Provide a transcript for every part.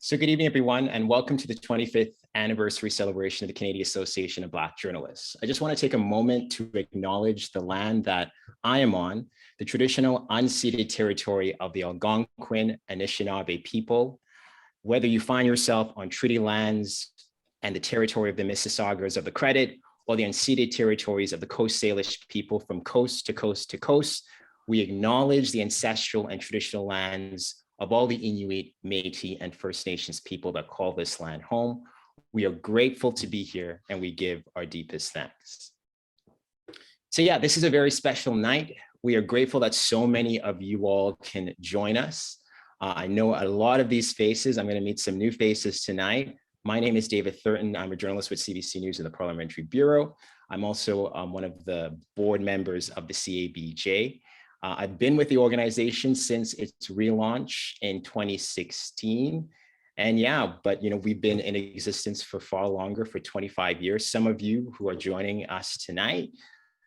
So good evening, everyone, and welcome to the 25th anniversary celebration of the Canadian Association of Black Journalists. I just want to take a moment to acknowledge the land that I am on, the traditional unceded territory of the Algonquin Anishinaabe people. Whether you find yourself on treaty lands and the territory of the Mississaugas of the Credit, or the unceded territories of the Coast Salish people from coast to coast to coast, we acknowledge the ancestral and traditional lands of all the Inuit, Métis, and First Nations people that call this land home. We are grateful to be here and we give our deepest thanks. So yeah, this is a very special night. We are grateful that so many of you all can join us. I know a lot of these faces. I'm going to meet some new faces tonight. My name is David Thurton. I'm a journalist with CBC News in the Parliamentary Bureau. I'm also one of the board members of the CABJ. I've been with the organization since its relaunch in 2016. And yeah, but we've been in existence for far longer, for 25 years. Some of you who are joining us tonight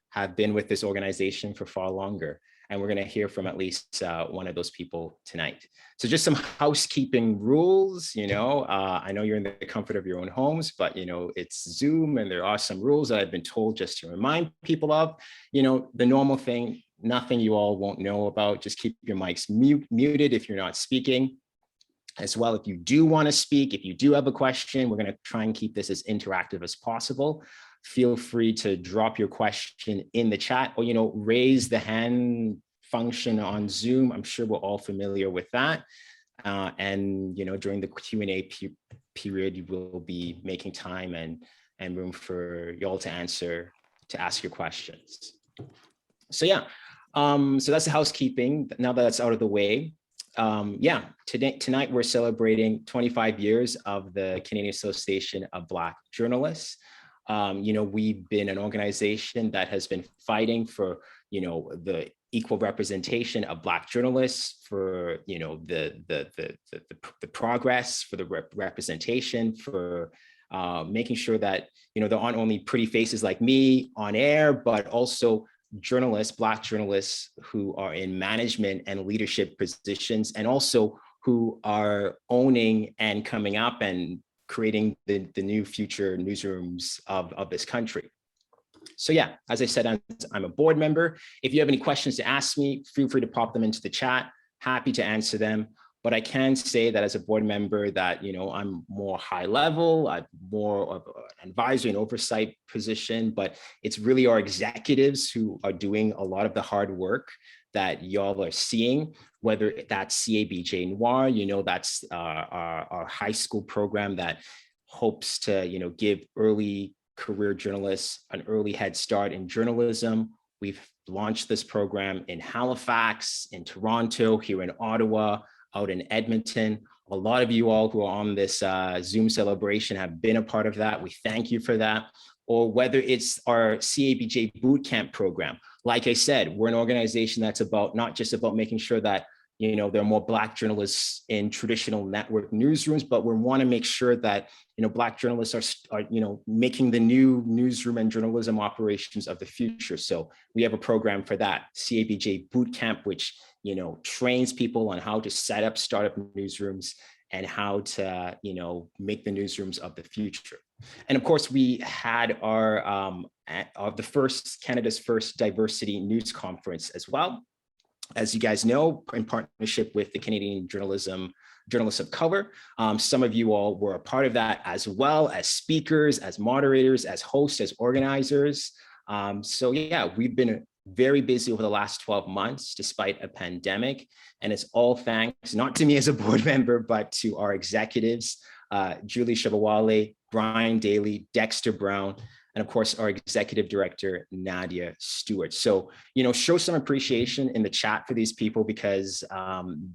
have been with this organization for far longer. And we're going to hear from at least one of those people tonight. So just some housekeeping rules, I know you're in the comfort of your own homes, but it's Zoom and there are some rules that I've been told just to remind people of, the normal thing, nothing you all won't know about. Just keep your mics muted if you're not speaking. As well, if you do want to speak, if you do have a question, we're going to try and keep this as interactive as possible. Feel free to drop your question in the chat or, raise the hand function on Zoom. I'm sure we're all familiar with that. And, during the Q&A period, you will be making time and room for y'all to ask your questions. So yeah, so that's the housekeeping. Now that that's out of the way, tonight we're celebrating 25 years of the Canadian Association of Black Journalists. We've been an organization that has been fighting for, the equal representation of Black journalists, for, the progress, for the representation, for making sure that, there aren't only pretty faces like me on air, but also journalists, Black journalists who are in management and leadership positions, and also who are owning and coming up and creating the new future newsrooms of this country. So yeah, as I said, I'm a board member. If you have any questions to ask me, feel free to pop them into the chat. Happy to answer them. But I can say that as a board member that, I'm more high level, I'm more of an advisory and oversight position, but it's really our executives who are doing a lot of the hard work that y'all are seeing, whether that's CABJ Noir, that's our high school program that hopes to, give early career journalists an early head start in journalism. We've launched this program in Halifax, in Toronto, here in Ottawa, out in Edmonton. A lot of you all who are on this Zoom celebration have been a part of that. We thank you for that. Or whether it's our CABJ Bootcamp program. Like I said, we're an organization that's not just about making sure that there are more Black journalists in traditional network newsrooms, but we want to make sure that Black journalists are making the new newsroom and journalism operations of the future. So we have a program for that, CABJ Bootcamp, which trains people on how to set up startup newsrooms and how to make the newsrooms of the future. And of course, we had Canada's first diversity news conference as well. As you guys know, in partnership with the Canadian Journalists of Color. Some of you all were a part of that, as well as speakers, as moderators, as hosts, as organizers. So yeah, we've been very busy over the last 12 months, despite a pandemic. And it's all thanks, not to me as a board member, but to our executives, Julie Shabawale, Brian Daly, Dexter Brown, and of course, our executive director, Nadia Stewart. So, show some appreciation in the chat for these people, because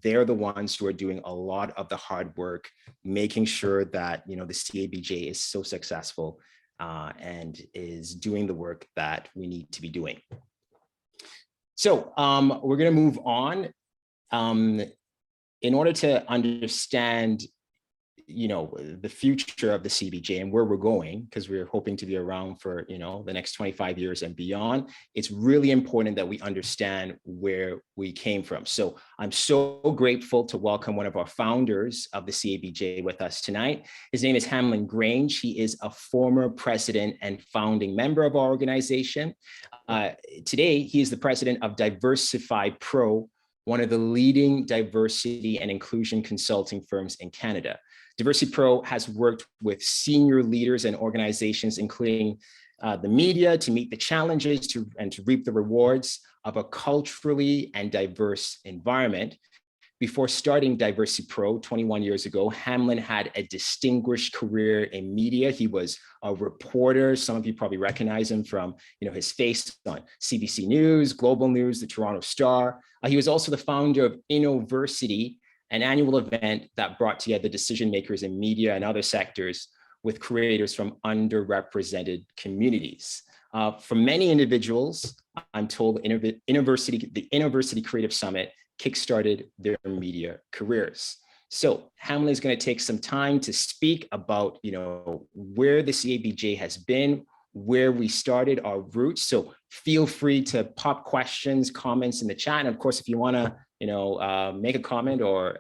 they're the ones who are doing a lot of the hard work, making sure that, the CABJ is so successful and is doing the work that we need to be doing. So we're going to move on. In order to understand the future of the CBJ and where we're going, because we're hoping to be around for, the next 25 years and beyond, it's really important that we understand where we came from. So I'm so grateful to welcome one of our founders of the CABJ with us tonight. His name is Hamlin Grange. He is a former president and founding member of our organization. Today, he is the president of Diversify Pro, one of the leading diversity and inclusion consulting firms in Canada. Diversity Pro has worked with senior leaders and organizations, including the media, to meet the challenges and to reap the rewards of a culturally and diverse environment. Before starting Diversity Pro 21 years ago, Hamlin had a distinguished career in media. He was a reporter. Some of you probably recognize him from his face on CBC News, Global News, the Toronto Star. He was also the founder of Innoversity, an annual event that brought together decision makers in media and other sectors with creators from underrepresented communities. For many individuals, I'm told the Innoversity Creative Summit kickstarted their media careers. So Hamlin is going to take some time to speak about, where the CABJ has been, where we started, our roots. So feel free to pop questions, comments in the chat. And of course, if you want to, make a comment or,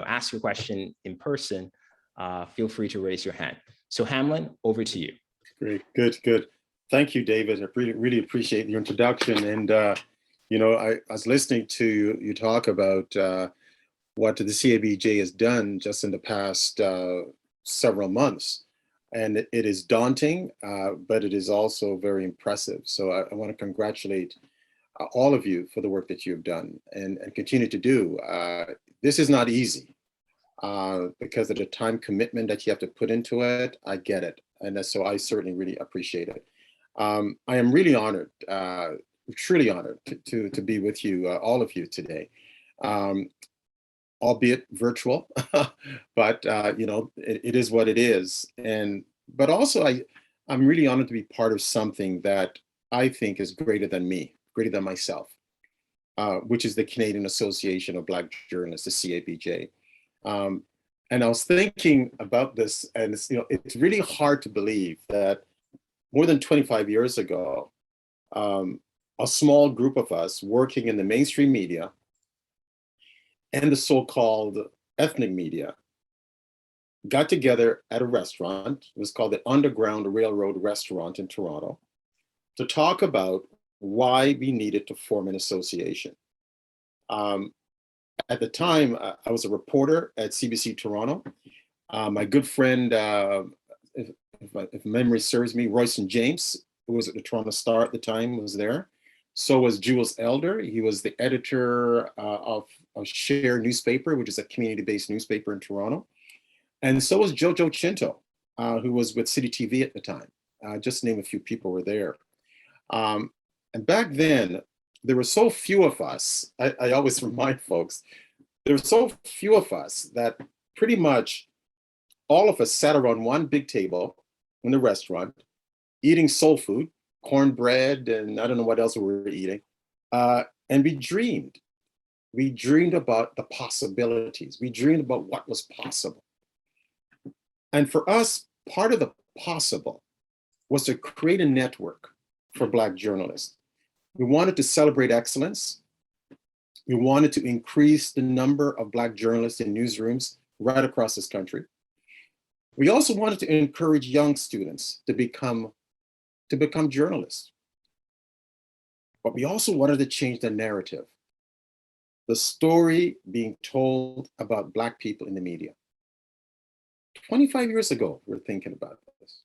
ask your question in person, feel free to raise your hand. So Hamlin, over to you. Great, good. Thank you, David. I really appreciate your introduction. And, I was listening to you talk about what the CABJ has done just in the past several months. And it is daunting, but it is also very impressive. So I want to congratulate all of you for the work that you've done and continue to do. This is not easy because of the time commitment that you have to put into it. I get it. And so I certainly really appreciate it. I am really honored, truly honored to be with you, all of you today, albeit virtual, but it is what it is. But also I'm really honored to be part of something that I think is greater than me, greater than myself, which is the Canadian Association of Black Journalists, the CABJ. And I was thinking about this, and it's really hard to believe that more than 25 years ago, a small group of us working in the mainstream media and the so-called ethnic media got together at a restaurant. It was called the Underground Railroad Restaurant in Toronto to talk about why we needed to form an association. At the time, I was a reporter at CBC Toronto. My good friend, if memory serves me, Royston James, who was at the Toronto Star at the time, was there. So was Jules Elder. He was the editor of Share newspaper, which is a community-based newspaper in Toronto. And so was Jojo Chinto, who was with City TV at the time. Just to name a few people were there. And back then, there were so few of us, I always remind folks, there were so few of us that pretty much all of us sat around one big table in the restaurant, eating soul food, cornbread, and I don't know what else we were eating. And we dreamed. We dreamed about the possibilities. We dreamed about what was possible. And for us, part of the possible was to create a network for Black journalists. We wanted to celebrate excellence. We wanted to increase the number of Black journalists in newsrooms right across this country. We also wanted to encourage young students to become journalists. But we also wanted to change the narrative, the story being told about Black people in the media. 25 years ago, we were thinking about this.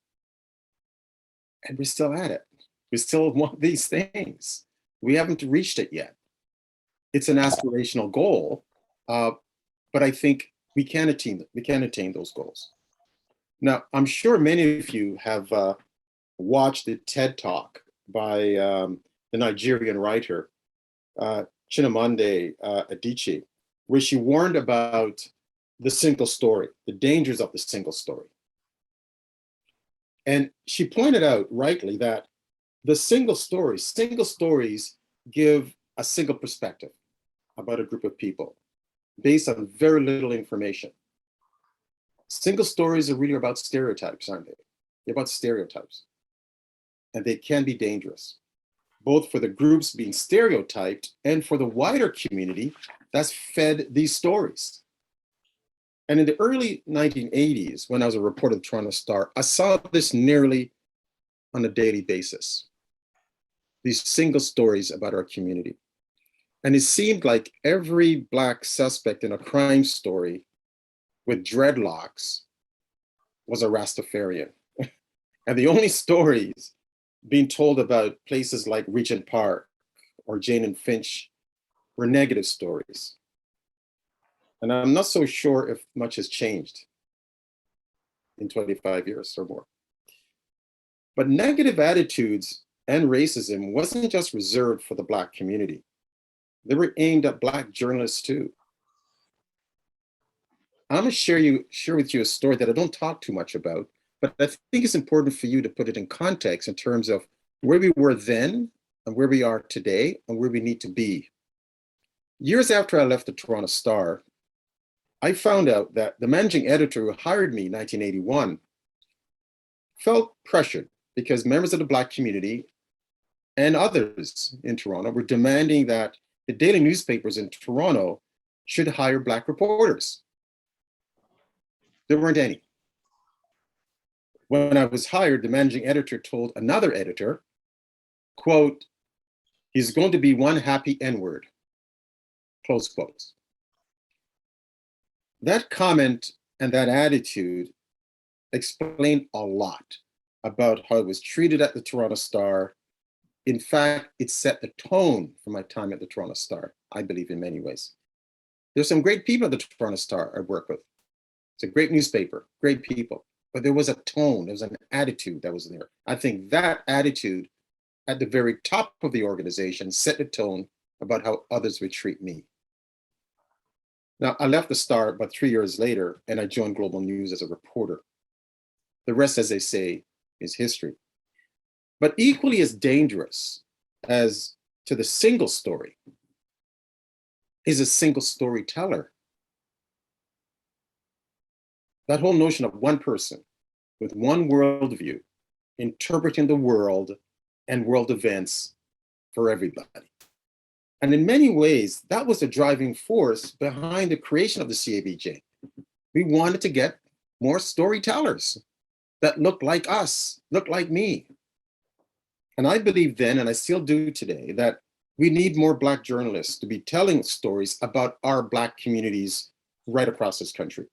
And we're still at it. We still want these things. We haven't reached it yet. It's an aspirational goal, but I think we can attain those goals. Now, I'm sure many of you have watched the TED Talk by the Nigerian writer, Chimamanda Adichie, where she warned about the single story, the dangers of the single story. And she pointed out rightly that the single stories give a single perspective about a group of people based on very little information. Single stories are really about stereotypes, aren't they? They're about stereotypes. And they can be dangerous, both for the groups being stereotyped and for the wider community that's fed these stories. And in the early 1980s, when I was a reporter at the Toronto Star, I saw this nearly on a daily basis, these single stories about our community. And it seemed like every Black suspect in a crime story with dreadlocks was a Rastafarian. And the only stories being told about places like Regent Park or Jane and Finch were negative stories. And I'm not so sure if much has changed in 25 years or more. But negative attitudes and racism wasn't just reserved for the Black community. They were aimed at Black journalists too. I'm gonna share with you a story that I don't talk too much about, but I think it's important for you to put it in context in terms of where we were then and where we are today and where we need to be. Years after I left the Toronto Star, I found out that the managing editor who hired me in 1981 felt pressured because members of the Black community and others in Toronto were demanding that the daily newspapers in Toronto should hire Black reporters. There weren't any. When I was hired, the managing editor told another editor, quote, "He's going to be one happy N-word," close quotes. That comment and that attitude explained a lot about how I was treated at the Toronto Star. In fact, it set the tone for my time at the Toronto Star, I believe, in many ways. There's some great people at the Toronto Star I work with. It's a great newspaper, great people, but there was a tone, there was an attitude that was there. I think that attitude at the very top of the organization set the tone about how others would treat me. Now, I left the Star about 3 years later, and I joined Global News as a reporter. The rest, as they say, is history. But equally as dangerous as to the single story is a single storyteller. That whole notion of one person with one worldview, interpreting the world and world events for everybody. And in many ways, that was the driving force behind the creation of the CABJ. We wanted to get more storytellers that looked like us, looked like me. And I believe then, and I still do today, that we need more Black journalists to be telling stories about our Black communities right across this country.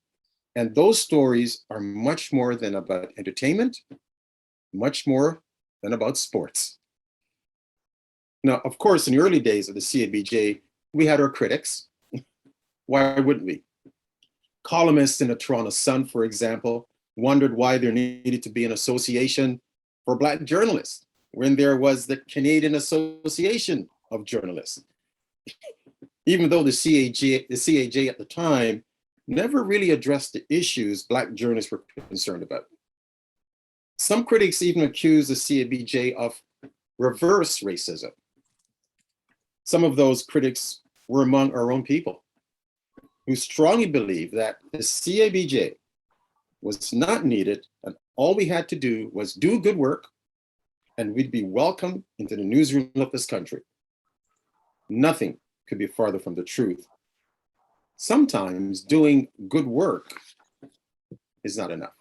And those stories are much more than about entertainment, much more than about sports. Now, of course, in the early days of the CABJ, we had our critics. Why wouldn't we? Columnists in the Toronto Sun, for example, wondered why there needed to be an association for Black journalists when there was the Canadian Association of Journalists. Even though the CAJ at the time never really addressed the issues Black journalists were concerned about. Some critics even accused the CABJ of reverse racism. Some of those critics were among our own people who strongly believed that the CABJ was not needed and all we had to do was do good work and we'd be welcome into the newsroom of this country. Nothing could be farther from the truth. Sometimes doing good work is not enough.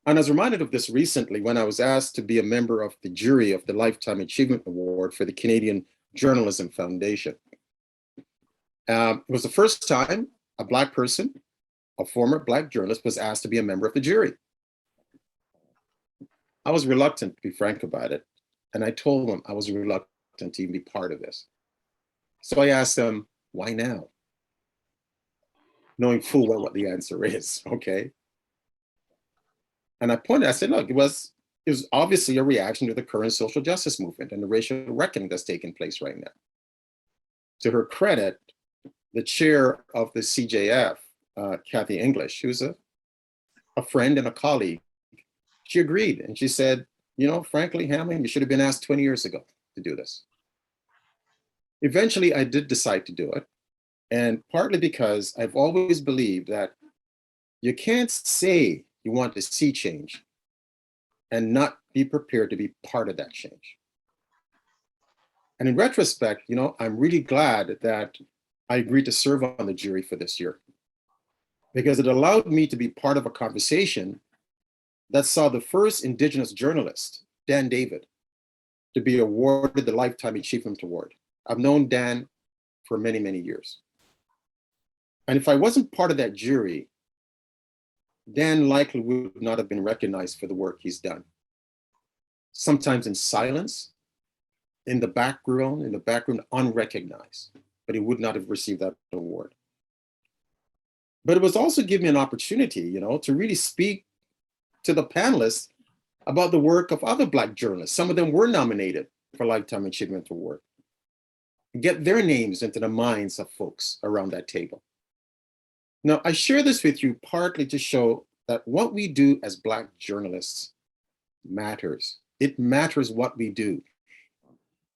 And I was reminded of this recently when I was asked to be a member of the jury of the Lifetime Achievement Award for the Canadian Journalism Foundation. It was the first time a Black person, a former Black journalist, was asked to be a member of the jury. I was reluctant, to be frank about it. And I told them I was reluctant to even be part of this. So I asked them, why now? Knowing full well what the answer is, okay? And I said, look, it was obviously a reaction to the current social justice movement and the racial reckoning that's taking place right now. To her credit, the chair of the CJF, Kathy English, who's a friend and a colleague, she agreed. And she said, you know, frankly, Hamlin, you should have been asked 20 years ago to do this. Eventually, I did decide to do it. And partly because I've always believed that You can't say you want to see change and not be prepared to be part of that change. And in retrospect, I'm really glad that I agreed to serve on the jury for this year, because it allowed me to be part of a conversation that saw the first Indigenous journalist, Dan David, to be awarded the Lifetime Achievement Award. I've known Dan for many, many years. And if I wasn't part of that jury, Dan likely would not have been recognized for the work he's done. Sometimes in silence, in the background, unrecognized, but he would not have received that award. But it was also giving me an opportunity, to really speak to the panelists about the work of other Black journalists. Some of them were nominated for Lifetime Achievement Award. Get their names into the minds of folks around that table. Now, I share this with you partly to show that what we do as Black journalists matters. It matters what we do.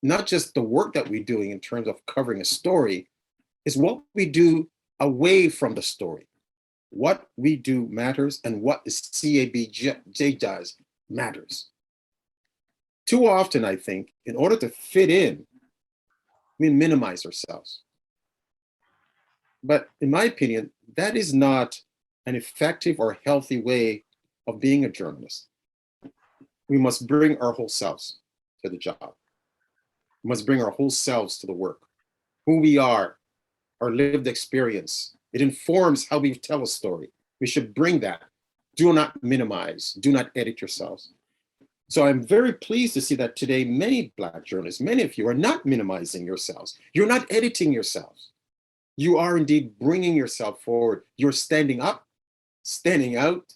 Not just the work that we're doing in terms of covering a story, is what we do away from the story. What we do matters, and what the CABJ does matters. Too often, I think, in order to fit in, we minimize ourselves. But in my opinion, that is not an effective or healthy way of being a journalist. We must bring our whole selves to the job. We must bring our whole selves to the work. Who we are, our lived experience. It informs how we tell a story. We should bring that. Do not minimize. Do not edit yourselves. So I'm very pleased to see that today many Black journalists, many of you, are not minimizing yourselves. You're not editing yourselves. You are indeed bringing yourself forward. You're standing up, standing out,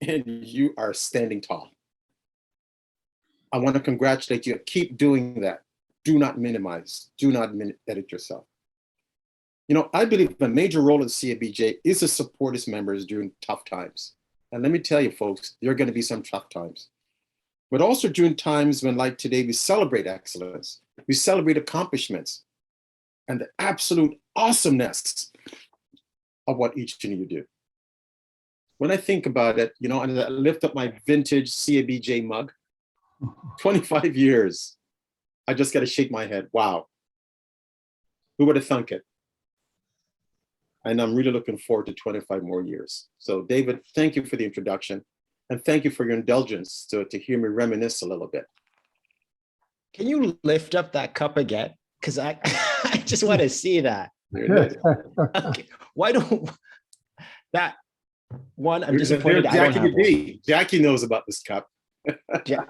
and you are standing tall. I want to congratulate you. Keep doing that. Do not minimize. Do not edit yourself. I believe a major role of the CABJ is to support its members during tough times. And let me tell you, folks, there are going to be some tough times. But also during times when, like today, we celebrate excellence. We celebrate accomplishments and the absolute awesomeness of what each of you do. When I think about it, and I lift up my vintage CABJ mug, 25 years, I just got to shake my head. Wow. Who would have thunk it? And I'm really looking forward to 25 more years. So David, thank you for the introduction. And thank you for your indulgence to hear me reminisce a little bit. Can you lift up that cup again? Because I just want to see that. Okay. Why don't that one? I'm disappointed. I don't have one. Jackie knows about this cup. Yeah.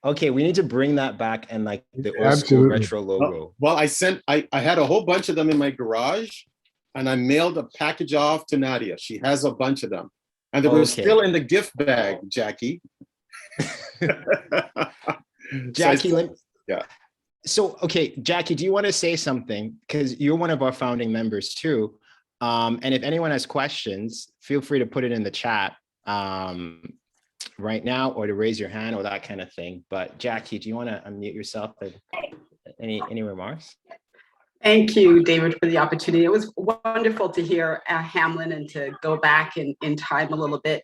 Okay, we need to bring that back and like the old school retro logo. Well, I had a whole bunch of them in my garage, and I mailed a package off to Nadia. She has a bunch of them. And they were still in the gift bag, Jackie. Jackie, yeah. So, okay, Jackie, do you want to say something? Because you're one of our founding members too. And if anyone has questions, feel free to put it in the chat right now, or to raise your hand or that kind of thing. But Jackie, do you want to unmute yourself? Any remarks? Thank you, David, for the opportunity. It was wonderful to hear Hamlin and to go back in time a little bit.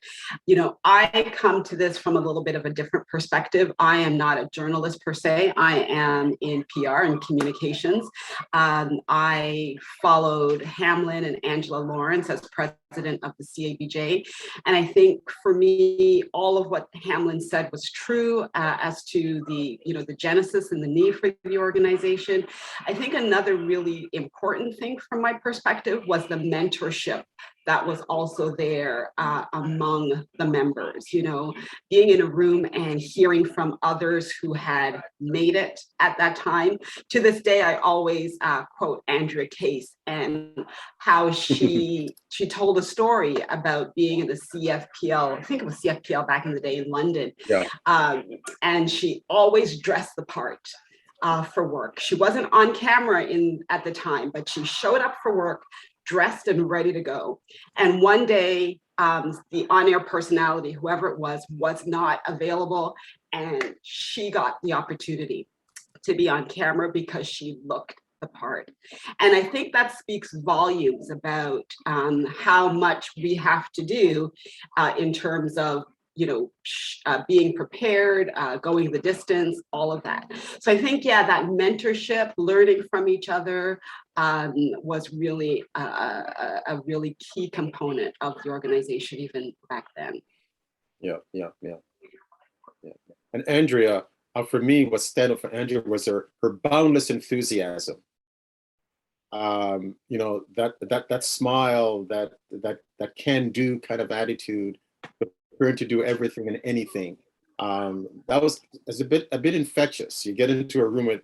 I come to this from a little bit of a different perspective. I am not a journalist per se. I am in PR and communications. I followed Hamlin and Angela Lawrence as president of the CABJ. And I think for me, all of what Hamlin said was true as to the genesis and the need for the organization. I think another really important thing from my perspective was the mentorship that was also there among the members, being in a room and hearing from others who had made it at that time. To this day, I always quote Andrea Case and how she told a story about being in the CFPL, I think it was CFPL back in the day in London. Yeah. And she always dressed the part. For work. She wasn't on camera at the time, but she showed up for work, dressed and ready to go. And one day, the on-air personality, whoever it was not available, and she got the opportunity to be on camera because she looked the part. And I think that speaks volumes about how much we have to do in terms of, you know, being prepared, going the distance, all of that. So I think, yeah, that mentorship, learning from each other was really a really key component of the organization even back then. Yeah. And Andrea, for me, what stand out for Andrea was her boundless enthusiasm. You know, that smile, that can-do kind of attitude, prepared to do everything and anything. That was a bit infectious. You get into a room with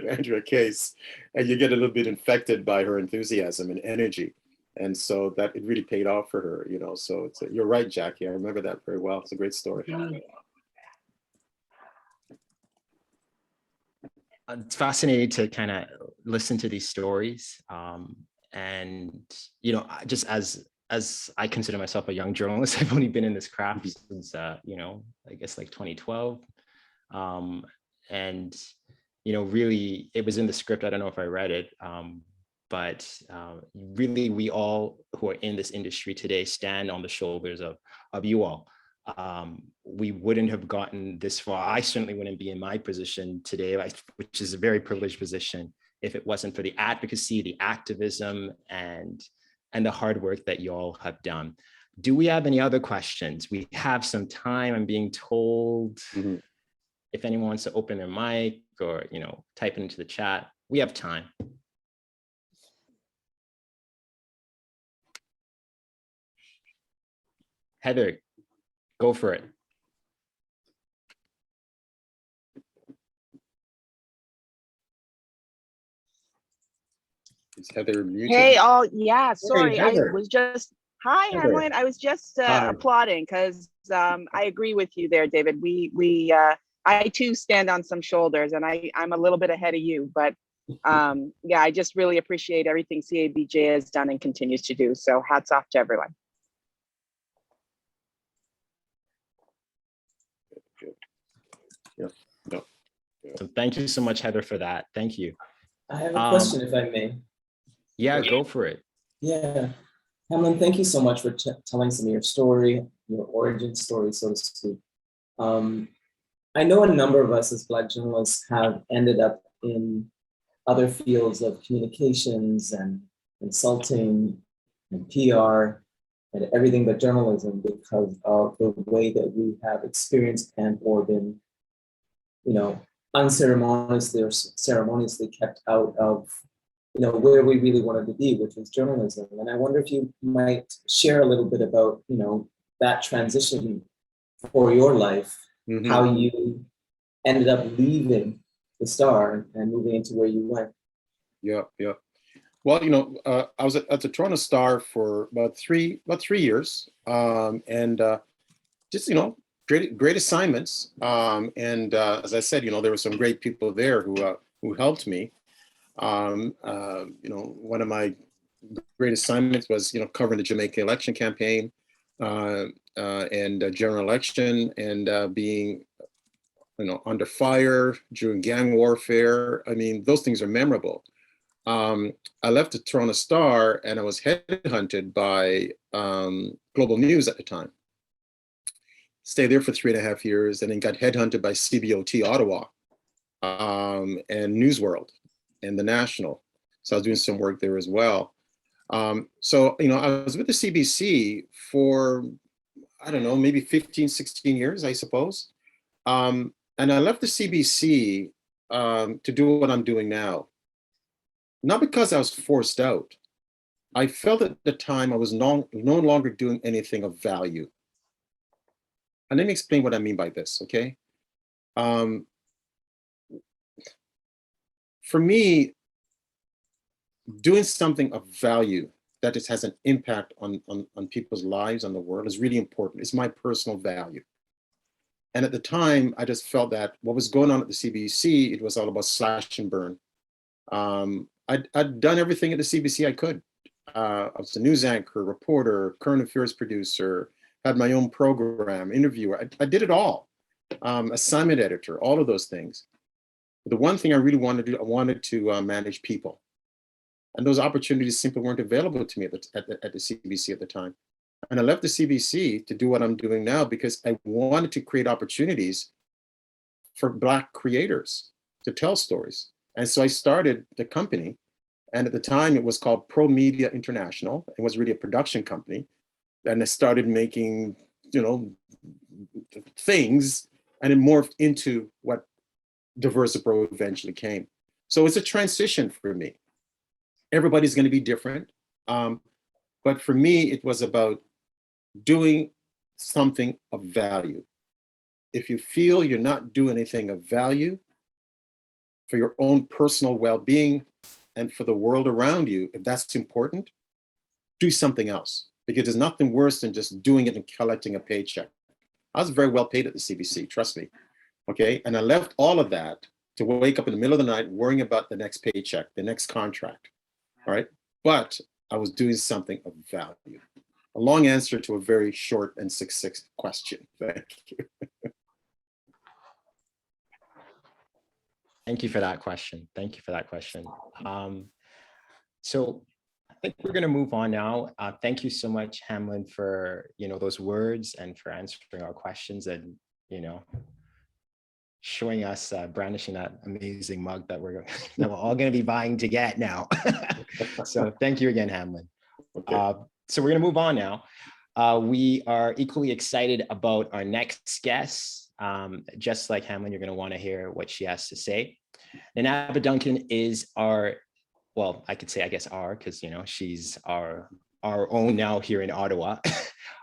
Andrea Case, and you get a little bit infected by her enthusiasm and energy, and so that it really paid off for her. You know, so you're right, Jackie. I remember that very well. It's a great story. It's fascinating to kind of listen to these stories, and you know, just as I consider myself a young journalist, I've only been in this craft since you know, I guess like 2012, and you know, really, it was in the script. I don't know if I read it, but really, we all who are in this industry today stand on the shoulders of you all. We wouldn't have gotten this far. I certainly wouldn't be in my position today, which is a very privileged position, if it wasn't for the advocacy, the activism, and the hard work that you all have done. Do we have any other questions? We have some time. I'm being told if anyone wants to open their mic or, you know, type it into the chat. We have time. Heather, go for it. Is Heather muted? Hey, all, yeah, sorry. Hey, I Heather. was just, hi, Heather. Hamlin. I was just applauding because I agree with you there, David. I too stand on some shoulders, and I'm a little bit ahead of you, but yeah, I just really appreciate everything CABJ has done and continues to do. So hats off to everyone. So thank you so much, Heather, for that. Thank you. I have a question, if I may. Yeah, go for it. Yeah. Hamlin, thank you so much for telling some of your story, your origin story, so to speak. I know a number of us as Black journalists have ended up in other fields of communications and consulting and PR and everything but journalism because of the way that we have experienced and or been, you know, unceremoniously or ceremoniously kept out of, you know, where we really wanted to be, which is journalism. And I wonder if you might share a little bit about, you know, that transition for your life, how you ended up leaving the Star and moving into where you went. Yeah. Well, you know, I was at the Toronto Star for about three years, and just, you know, great assignments. As I said, you know, there were some great people there who helped me. You know, one of my great assignments was, you know, covering the Jamaica election campaign and general election, and being, you know, under fire during gang warfare. I mean, those things are memorable. I left the Toronto Star and I was headhunted by Global News at the time. Stayed there for 3.5 years, and then got headhunted by CBOT Ottawa and News World and The National. So I was doing some work there as well. So, you know, I was with the CBC for, I don't know, maybe 15, 16 years, I suppose. And I left the CBC to do what I'm doing now. Not because I was forced out. I felt at the time I was no longer doing anything of value. And let me explain what I mean by this, okay? For me, doing something of value that just has an impact on people's lives, on the world, is really important. It's my personal value. And at the time, I just felt that what was going on at the CBC, it was all about slash and burn. I'd done everything at the CBC I could. I was a news anchor, reporter, current affairs producer, had my own program, interviewer. I did it all. Assignment editor, all of those things. But the one thing I really wanted to do, I wanted to manage people. And those opportunities simply weren't available to me at the CBC at the time. And I left the CBC to do what I'm doing now because I wanted to create opportunities for Black creators to tell stories. And so I started the company. And at the time, it was called Pro Media International. It was really a production company. And I started making, things, and it morphed into what Diversipro eventually came. So it's a transition for me. Everybody's going to be different. But for me, it was about doing something of value. If you feel you're not doing anything of value for your own personal well-being and for the world around you, if that's important, do something else. Because there's nothing worse than just doing it and collecting a paycheck. I was very well paid at the CBC, trust me. Okay, and I left all of that to wake up in the middle of the night worrying about the next paycheck, the next contract. All right, but I was doing something of value. A long answer to a very short and succinct question. Thank you. Thank you for that question. Thank you for that question. So I think we're going to move on now. Thank you so much, Hamlin, for those words and for answering our questions and showing us, brandishing that amazing mug that we're all going to be buying to get now. So thank you again, Hamlin. Okay. So we're going to move on now. We are equally excited about our next guest. Just like Hamlin, you're going to want to hear what she has to say. And Abba Duncan is our, well, I could say, I guess because she's our own now here in Ottawa,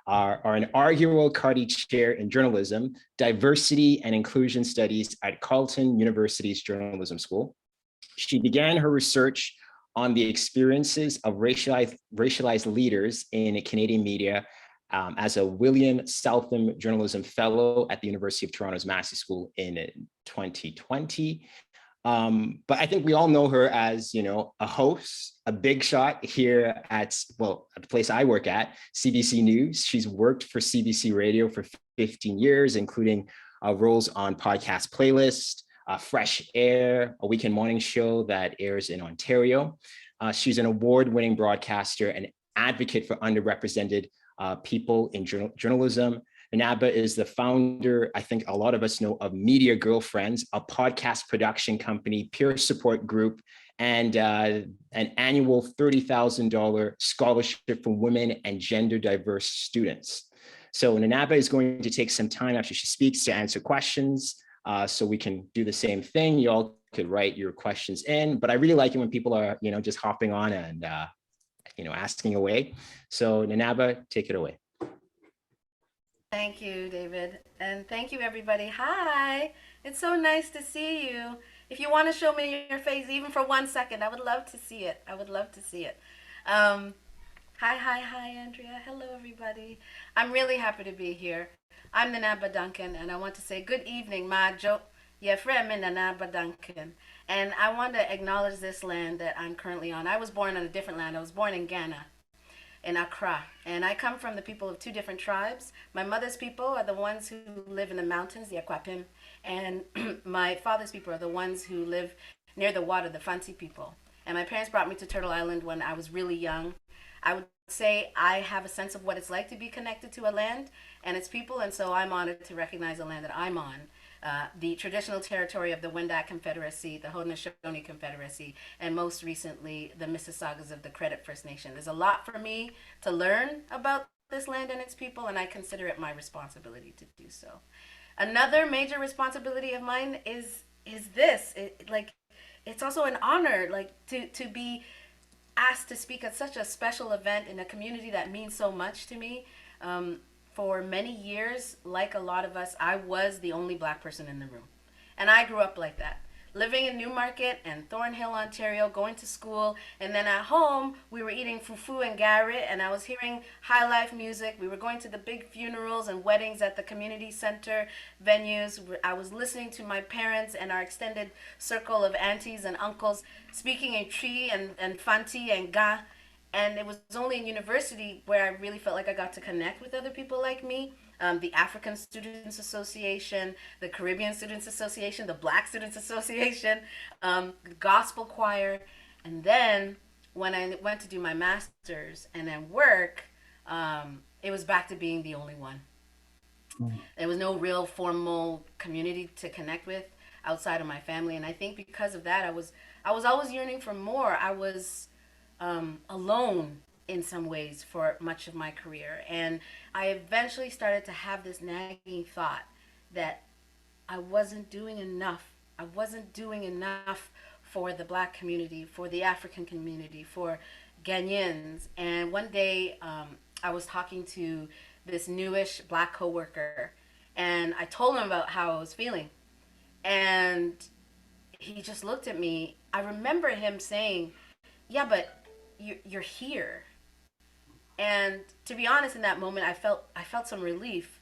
our inaugural Cardi Chair in Journalism, Diversity and Inclusion Studies at Carleton University's Journalism School. She began her research on the experiences of racialized leaders in Canadian media as a William Southam Journalism Fellow at the University of Toronto's Massey School in 2020. But I think we all know her as, a host, a big shot here at the place I work at, CBC News. She's worked for CBC Radio for 15 years, including roles on Podcast Playlist, Fresh Air, a weekend morning show that airs in Ontario. She's an award-winning broadcaster and advocate for underrepresented people in journalism. And Abba is the founder, I think a lot of us know, of Media Girlfriends, a podcast production company, peer support group, and an annual $30,000 scholarship for women and gender diverse students. So Nanaba is going to take some time after she speaks to answer questions. So we can do the same thing. You all could write your questions in, but I really like it when people are, just hopping on and, asking away. So Nanaba, take it away. Thank you, David. And thank you, everybody. Hi, it's so nice to see you. If you want to show me your face, even for 1 second, I would love to see it. I would love to see it. Hi, Andrea. Hello, everybody. I'm really happy to be here. I'm Abba Duncan, and I want to say good evening, Majo. Abba Duncan. And I want to acknowledge this land that I'm currently on. I was born on a different land. I was born in Ghana, in Accra. And I come from the people of two different tribes. My mother's people are the ones who live in the mountains, the Akwapim. And my father's people are the ones who live near the water, the Fanti people. And my parents brought me to Turtle Island when I was really young. I would say I have a sense of what it's like to be connected to a land and its people, and so I'm honored to recognize the land that I'm on, the traditional territory of the Wendat Confederacy, the Haudenosaunee Confederacy, and most recently, the Mississaugas of the Credit First Nation. There's a lot for me to learn about this land and its people, and I consider it my responsibility to do so. Another major responsibility of mine is this. It's also an honor, to be asked to speak at such a special event in a community that means so much to me. For many years, like a lot of us, I was the only Black person in the room. And I grew up like that, living in Newmarket and Thornhill, Ontario, going to school. And then at home, we were eating fufu and garret, and I was hearing high life music. We were going to the big funerals and weddings at the community center venues. I was listening to my parents and our extended circle of aunties and uncles speaking in Tree and Fanti and Ga. And it was only in university where I really felt like I got to connect with other people like me. The African Students Association, the Caribbean Students Association, the Black Students Association, the Gospel Choir. And then when I went to do my master's and then work, it was back to being the only one. There was no real formal community to connect with outside of my family, and I think because of that, I was always yearning for more. I was alone in some ways for much of my career, and I eventually started to have this nagging thought that I wasn't doing enough. I wasn't doing enough for the Black community, for the African community, for Ghanaians. And one day, I was talking to this newish Black coworker, and I told him about how I was feeling, and he just looked at me. I remember him saying, "Yeah, but you're here." And to be honest, in that moment, I felt some relief,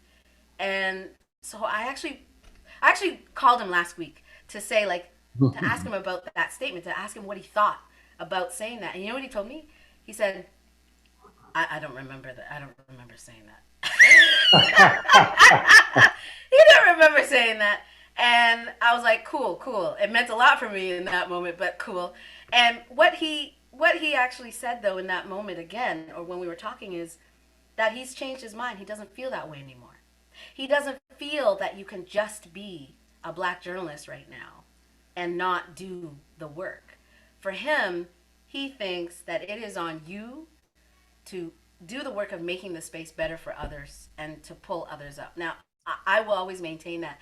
and so I actually called him last week to say, like, to ask him about that statement, to ask him what he thought about saying that. And you know what he told me? He said, I don't remember that. I don't remember saying that. He didn't remember saying that. And I was like, cool. It meant a lot for me in that moment, but cool. And what he actually said, though, in that moment again, or when we were talking, is that he's changed his mind. He doesn't feel that way anymore. He doesn't feel that you can just be a Black journalist right now and not do the work. For him, he thinks that it is on you to do the work of making the space better for others and to pull others up. Now, I will always maintain that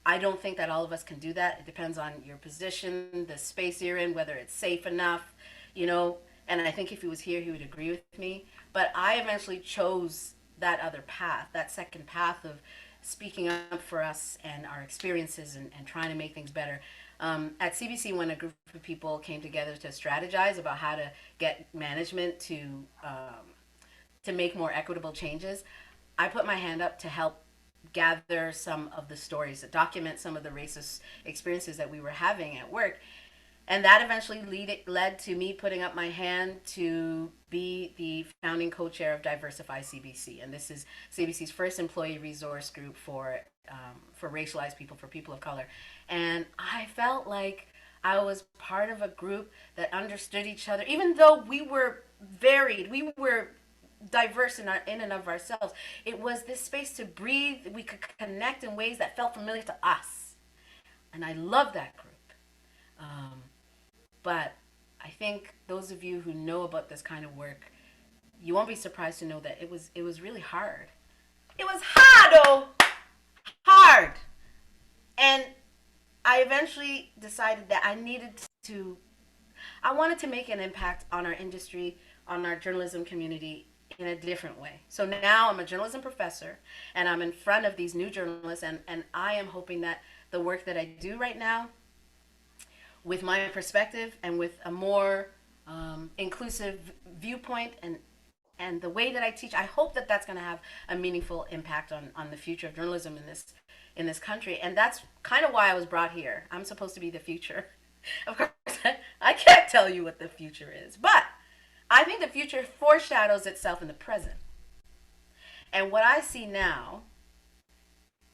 I don't think that all of us can do that. It depends on your position, the space you're in, whether it's safe enough, and I think if he was here, he would agree with me. But I eventually chose that other path, that second path of speaking up for us and our experiences and trying to make things better. At CBC, when a group of people came together to strategize about how to get management to make more equitable changes, I put my hand up to help gather some of the stories, to document some of the racist experiences that we were having at work. And that eventually led to me putting up my hand to be the founding co-chair of Diversify CBC. And this is CBC's first employee resource group for racialized people, for people of color. And I felt like I was part of a group that understood each other, even though we were varied, we were diverse in and of ourselves. It was this space to breathe. We could connect in ways that felt familiar to us. And I love that group. But I think those of you who know about this kind of work, you won't be surprised to know that it was really hard. It was hard, oh, hard. And I eventually decided that I wanted to make an impact on our industry, on our journalism community in a different way. So now I'm a journalism professor, and I'm in front of these new journalists, and I am hoping that the work that I do right now, with my perspective and with a more inclusive viewpoint and the way that I teach, I hope that that's going to have a meaningful impact on the future of journalism in this country. And that's kind of why I was brought here. I'm supposed to be the future. Of course, I can't tell you what the future is, but I think the future foreshadows itself in the present. And what I see now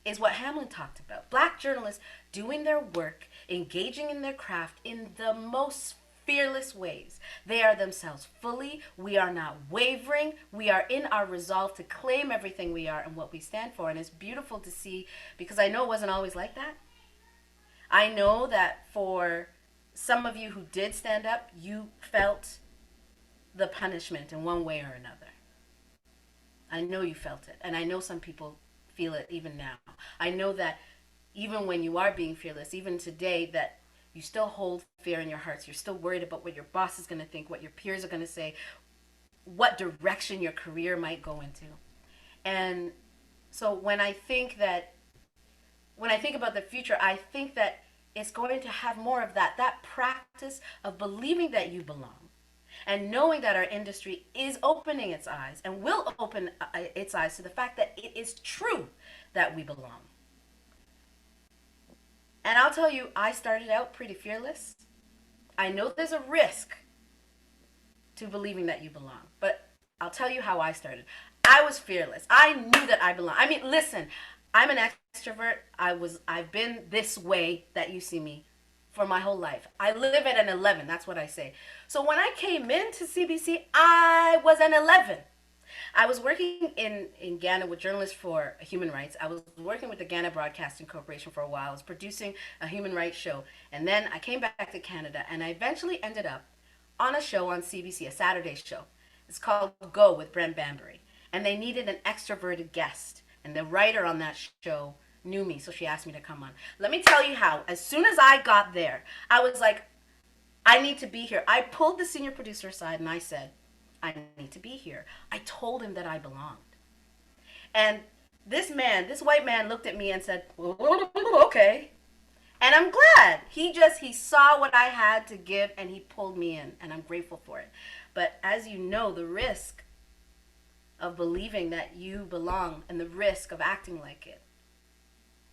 is what Hamlin talked about. Black journalists doing their work, engaging in their craft in the most fearless ways. They are themselves fully. We are not wavering. We are in our resolve to claim everything we are and what we stand for. And it's beautiful to see, because I know it wasn't always like that. I know that for some of you who did stand up, you felt the punishment in one way or another. I know you felt it. And I know some people feel it even now. I know that even when you are being fearless, even today, that you still hold fear in your hearts. You're still worried about what your boss is going to think, what your peers are going to say, what direction your career might go into. And so when I think about the future, I think that it's going to have more of that practice of believing that you belong, and knowing that our industry is opening its eyes and will open its eyes to the fact that it is true that we belong. And I'll tell you, I started out pretty fearless. I know there's a risk to believing that you belong, but I'll tell you how I started. I was fearless. I knew that I belong. I mean, listen, I'm an extrovert. I've been this way that you see me for my whole life. I live at an 11. That's what I say. So when I came into CBC, I was an 11. I was working in Ghana with journalists for human rights. I was working with the Ghana Broadcasting Corporation for a while. I was producing a human rights show. And then I came back to Canada, and I eventually ended up on a show on CBC, a Saturday show. It's called Go with Brent Bambury. And they needed an extroverted guest. And the writer on that show knew me, so she asked me to come on. Let me tell you how. As soon as I got there, I was like, I need to be here. I pulled the senior producer aside and I said, I need to be here. I told him that I belonged. And this white man looked at me and said, okay. And I'm glad. He saw what I had to give and he pulled me in, and I'm grateful for it. But as you know, the risk of believing that you belong and the risk of acting like it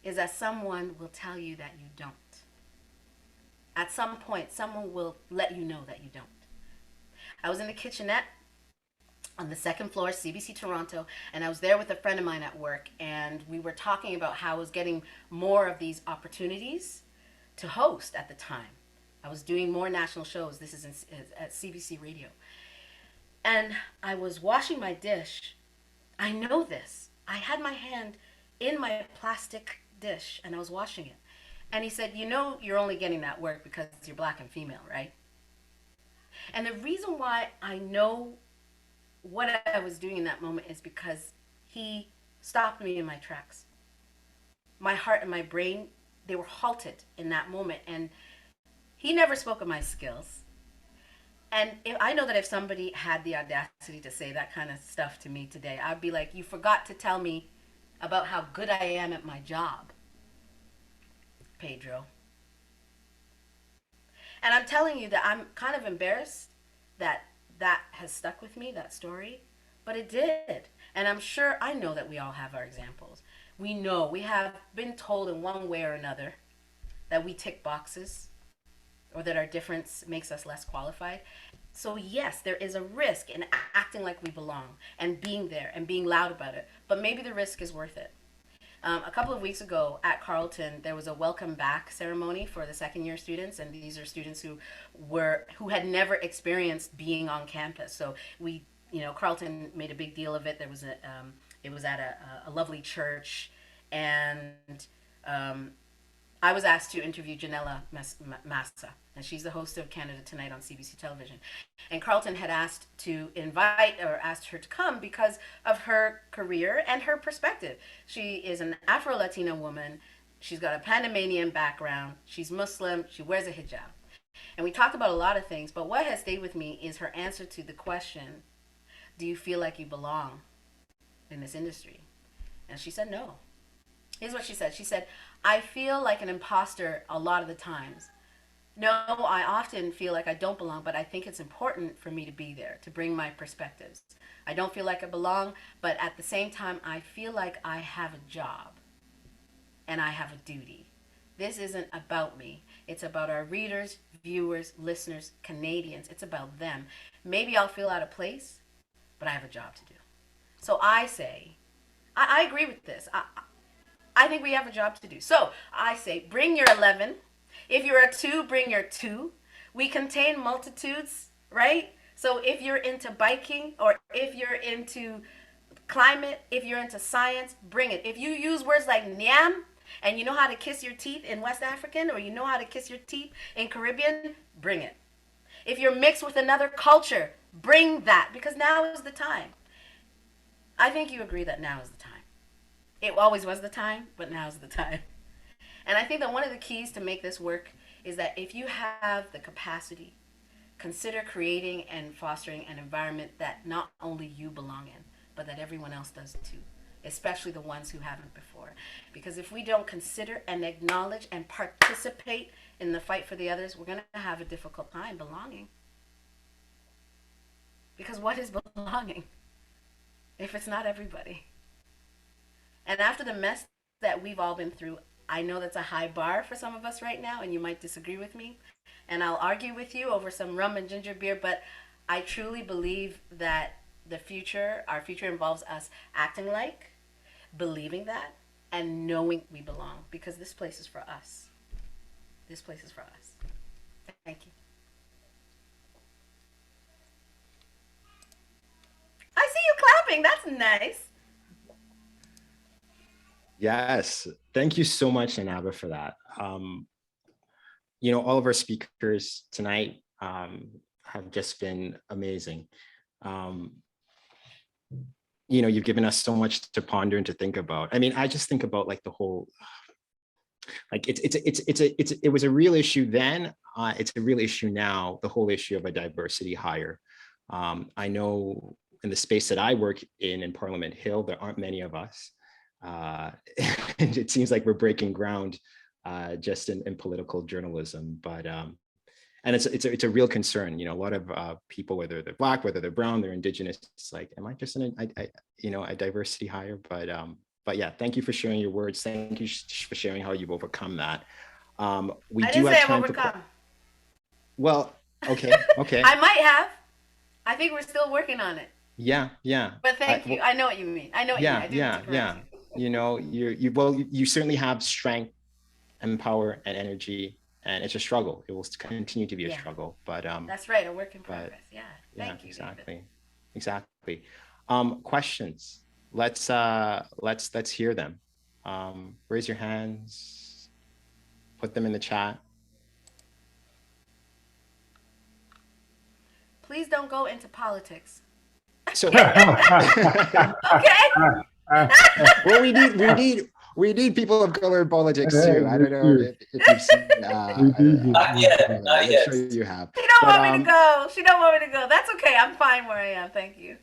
is that someone will tell you that you don't. At some point, someone will let you know that you don't. I was in the kitchenette on the second floor, CBC Toronto, and I was there with a friend of mine at work, and we were talking about how I was getting more of these opportunities to host at the time. I was doing more national shows. This is at CBC Radio. And I was washing my dish. I know this. I had my hand in my plastic dish, and I was washing it. And he said, you know, you're only getting that work because you're black and female, right? And the reason why I know what I was doing in that moment is because he stopped me in my tracks. My heart and my brain, they were halted in that moment. And he never spoke of my skills. And I know that if somebody had the audacity to say that kind of stuff to me today, I'd be like, you forgot to tell me about how good I am at my job, Pedro. And I'm telling you that I'm kind of embarrassed that that has stuck with me, that story, but it did. And I'm sure, I know that we all have our examples. We know, we have been told in one way or another that we tick boxes or that our difference makes us less qualified. So yes, there is a risk in acting like we belong and being there and being loud about it, but maybe the risk is worth it. A couple of weeks ago at Carleton, there was a welcome back ceremony for the second year students, and these are students who had never experienced being on campus. So Carleton made a big deal of it. There was it was at a lovely church, and I was asked to interview Janella Massa, and she's the host of Canada Tonight on CBC Television. And Carleton had asked her to come because of her career and her perspective. She is an Afro-Latina woman. She's got a Panamanian background. She's Muslim. She wears a hijab. And we talked about a lot of things, but what has stayed with me is her answer to the question, do you feel like you belong in this industry? And she said no. Here's what she said. She said, I feel like an imposter a lot of the times. No, I often feel like I don't belong, but I think it's important for me to be there, to bring my perspectives. I don't feel like I belong, but at the same time, I feel like I have a job and I have a duty. This isn't about me. It's about our readers, viewers, listeners, Canadians. It's about them. Maybe I'll feel out of place, but I have a job to do. So I say, I agree with this. I think we have a job to do. So I say, bring your 11. If you're a 2, bring your 2. We contain multitudes, right? So if you're into biking, or if you're into climate, if you're into science, bring it. If you use words like nyam, and you know how to kiss your teeth in West African, or you know how to kiss your teeth in Caribbean, bring it. If you're mixed with another culture, bring that, because now is the time. I think you agree that now is the time. It always was the time, but now's the time. And I think that one of the keys to make this work is that if you have the capacity, consider creating and fostering an environment that not only you belong in, but that everyone else does too, especially the ones who haven't before. Because if we don't consider and acknowledge and participate in the fight for the others, we're going to have a difficult time belonging. Because what is belonging if it's not everybody? And after the mess that we've all been through, I know that's a high bar for some of us right now, and you might disagree with me, and I'll argue with you over some rum and ginger beer, but I truly believe that our future involves us acting like, believing that, and knowing we belong, because this place is for us. This place is for us. Thank you. I see you clapping. That's nice. Yes, thank you so much, Abba, for that. You know, all of our speakers tonight have just been amazing. You know, you've given us so much to ponder and to think about. I mean, I just think about like the whole, like it was a real issue then. It's a real issue now. The whole issue of a diversity hire. I know in the space that I work in Parliament Hill, there aren't many of us. And it seems like we're breaking ground just in political journalism, but and it's a real concern. You know, a lot of people, whether they're Black, whether they're brown, they're Indigenous, it's like, am I just in a diversity hire? But yeah, thank you for sharing your words. Thank you for sharing how you've overcome that. We I do didn't have say I've time overcome. Well, okay. I might have. I think we're still working on it. Yeah. But thank you. I know what you mean. I know what you mean. I didn't mean to correct you. You know, you certainly have strength and power and energy, and it's a struggle. It will continue to be a struggle, but that's right, a work in progress. Yeah. Thank you. Exactly. Questions. Let's hear them. Raise your hands, put them in the chat. Please don't go into politics. So okay. Well, we need people of color in politics too. I don't know if you've seen. Not yet. I'm sure you have. She don't want me to go. She don't want me to go. That's okay. I'm fine where I am. Thank you.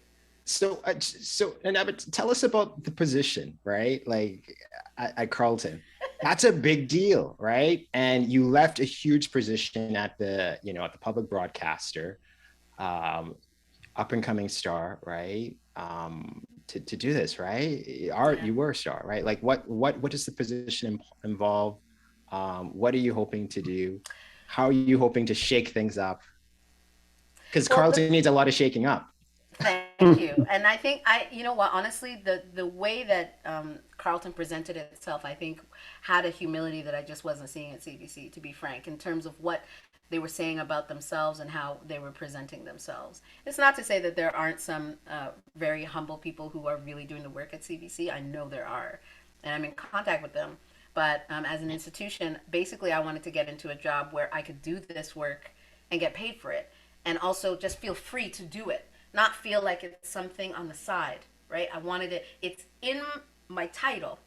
So Abba, tell us about the position, right? Like at Carleton, that's a big deal, right? And you left a huge position at the public broadcaster, up and coming star, right? To do this, right? You were a star, right? Like what does the position involve? What are you hoping to do? How are you hoping to shake things up? Because Carleton needs a lot of shaking up. Thank you. And I think you know what, honestly, the way that Carleton presented itself, I think had a humility that I just wasn't seeing at CBC, to be frank, in terms of what they were saying about themselves and how they were presenting themselves. It's not to say that there aren't some very humble people who are really doing the work at CBC. I know there are, and I'm in contact with them. But as an institution, basically I wanted to get into a job where I could do this work and get paid for it, and also just feel free to do it, not feel like it's something on the side, right? I wanted it's in my title.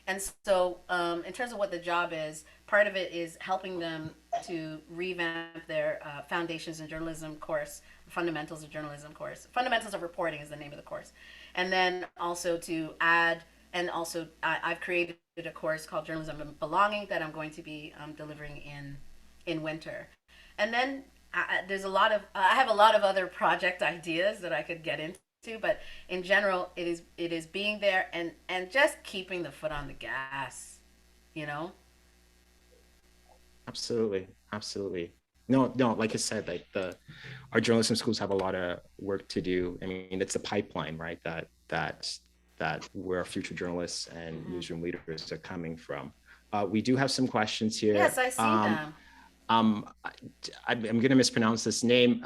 And so in terms of what the job is, part of it is helping them to revamp their Foundations in Journalism course, Fundamentals of Journalism course. Fundamentals of Reporting is the name of the course. And then also to add, and also I've created a course called Journalism and Belonging that I'm going to be delivering in winter. And then there's I have a lot of other project ideas that I could get into, but in general, it is being there and just keeping the foot on the gas, you know? Absolutely. No, like I said, like our journalism schools have a lot of work to do. I mean, it's a pipeline, right? That where our future journalists and newsroom leaders are coming from. We do have some questions here. Yes, I see them. I'm going to mispronounce this name.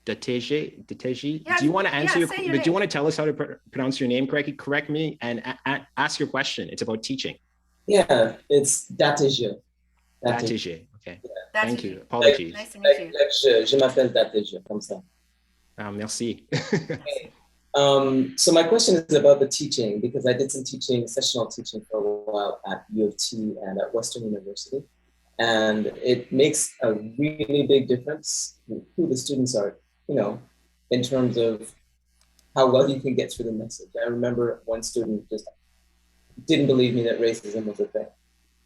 Dateji. Yeah, do you want to answer do you want to tell us how to pronounce your name correctly? Correct me and ask your question. It's about teaching. Yeah, it's Dateji. Dateji. Okay. Yeah. Thank you. Apologies. Nice to meet you. Je m'appelle Dateji, comme ça. Merci. So my question is about the teaching, because I did some sessional teaching for a while at U of T and at Western University. And it makes a really big difference who the students are, you know, in terms of how well you can get through the message. I remember one student just didn't believe me that racism was a thing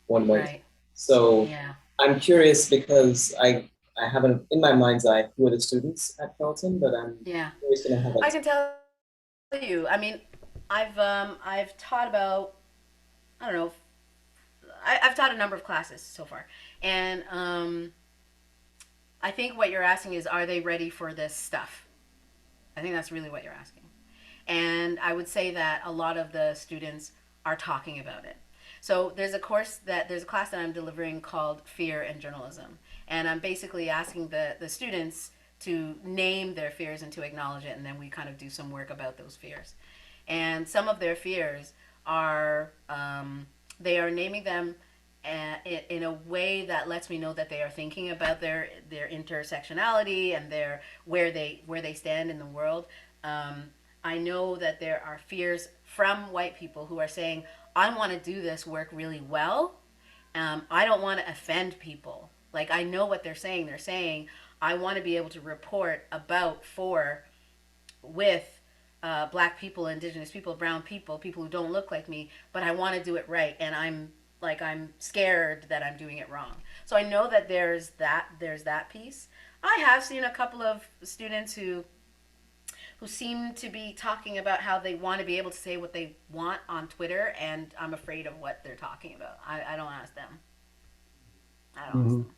one month. Right. So yeah. I'm curious because I haven't, in my mind's eye, who are the students at Carleton, but I'm curious to know how I can tell you. I mean, I've taught about, I don't know, I've taught a number of classes so far, and I think what you're asking is, are they ready for this stuff? I think that's really what you're asking. And I would say that a lot of the students are talking about it. So there's a class that I'm delivering called Fear and Journalism. And I'm basically asking the students to name their fears and to acknowledge it. And then we kind of do some work about those fears. And some of their fears are, they are naming them in a way that lets me know that they are thinking about their intersectionality and where they stand in the world. I know that there are fears from white people who are saying, I want to do this work really well. I don't want to offend people. Like, I know what they're saying. They're saying, I want to be able to report about with Black people, Indigenous people, brown people, people who don't look like me, but I want to do it right. And I'm scared that I'm doing it wrong. So I know that there's that piece. I have seen a couple of students who seem to be talking about how they want to be able to say what they want on Twitter, and I'm afraid of what they're talking about. I don't ask them. I don't ask them.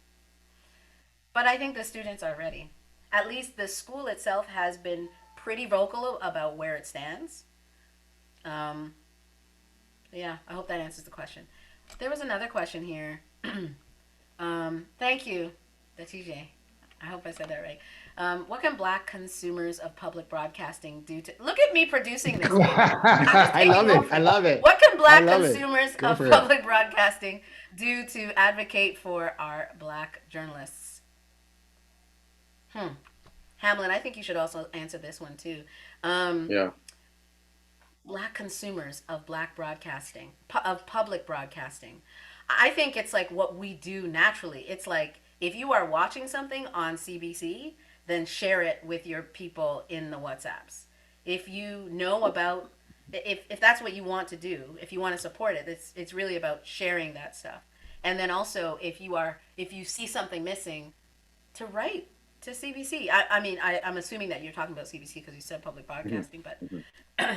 But I think the students are ready. At least the school itself has been pretty vocal about where it stands. Yeah, I hope that answers the question. There was another question here. Thank you, TJ. I hope I said that right. What can Black consumers of public broadcasting do to... Look at me producing this. I love it. I love it. What can Black consumers of public broadcasting do to advocate for our Black journalists? Hamlin, I think you should also answer this one too. Yeah. Black consumers of Black broadcasting, of public broadcasting. I think it's like what we do naturally. It's like, if you are watching something on CBC, then share it with your people in the WhatsApps. If you know about, if that's what you want to do, if you want to support it, it's really about sharing that stuff. And then also, if you see something missing, to write to CBC. I'm assuming that you're talking about CBC because you said public broadcasting, but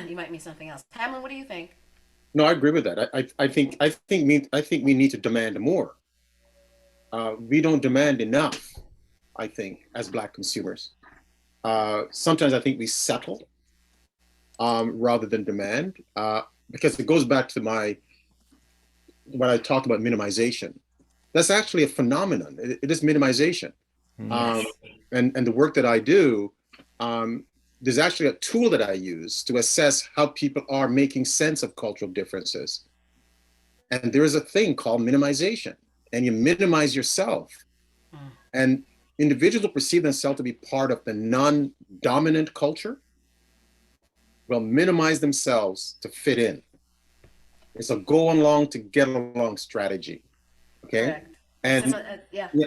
you might mean something else. Hamlin, what do you think? No, I agree with that. I think we need to demand more. We don't demand enough, I think, as Black consumers. Sometimes I think we settle rather than demand, because it goes back to what I talked about, minimization. That's actually a phenomenon. It is minimization. Yes. And the work that I do, there's actually a tool that I use to assess how people are making sense of cultural differences. And there is a thing called minimization. And you minimize yourself. And individuals will perceive themselves to be part of the non-dominant culture, will minimize themselves to fit in. It's a go along to get along strategy. Okay. Correct. And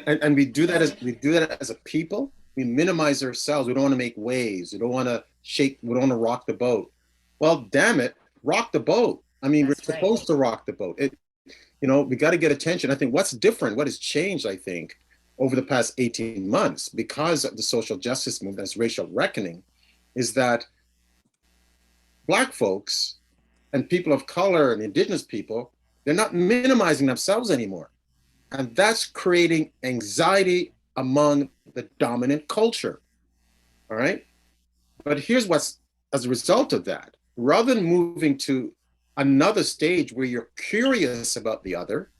and we do that as a people. We minimize ourselves. We don't want to make waves. We don't want to shake. We don't want to rock the boat. Well, damn it, rock the boat. I mean, we're supposed to rock the boat. We got to get attention. I think what's different, what has changed, I think, over the past 18 months, because of the social justice movement, this racial reckoning, is that Black folks and people of color and Indigenous people, they're not minimizing themselves anymore. And that's creating anxiety among the dominant culture. All right. But here's what's, as a result of that, rather than moving to another stage where you're curious about the other,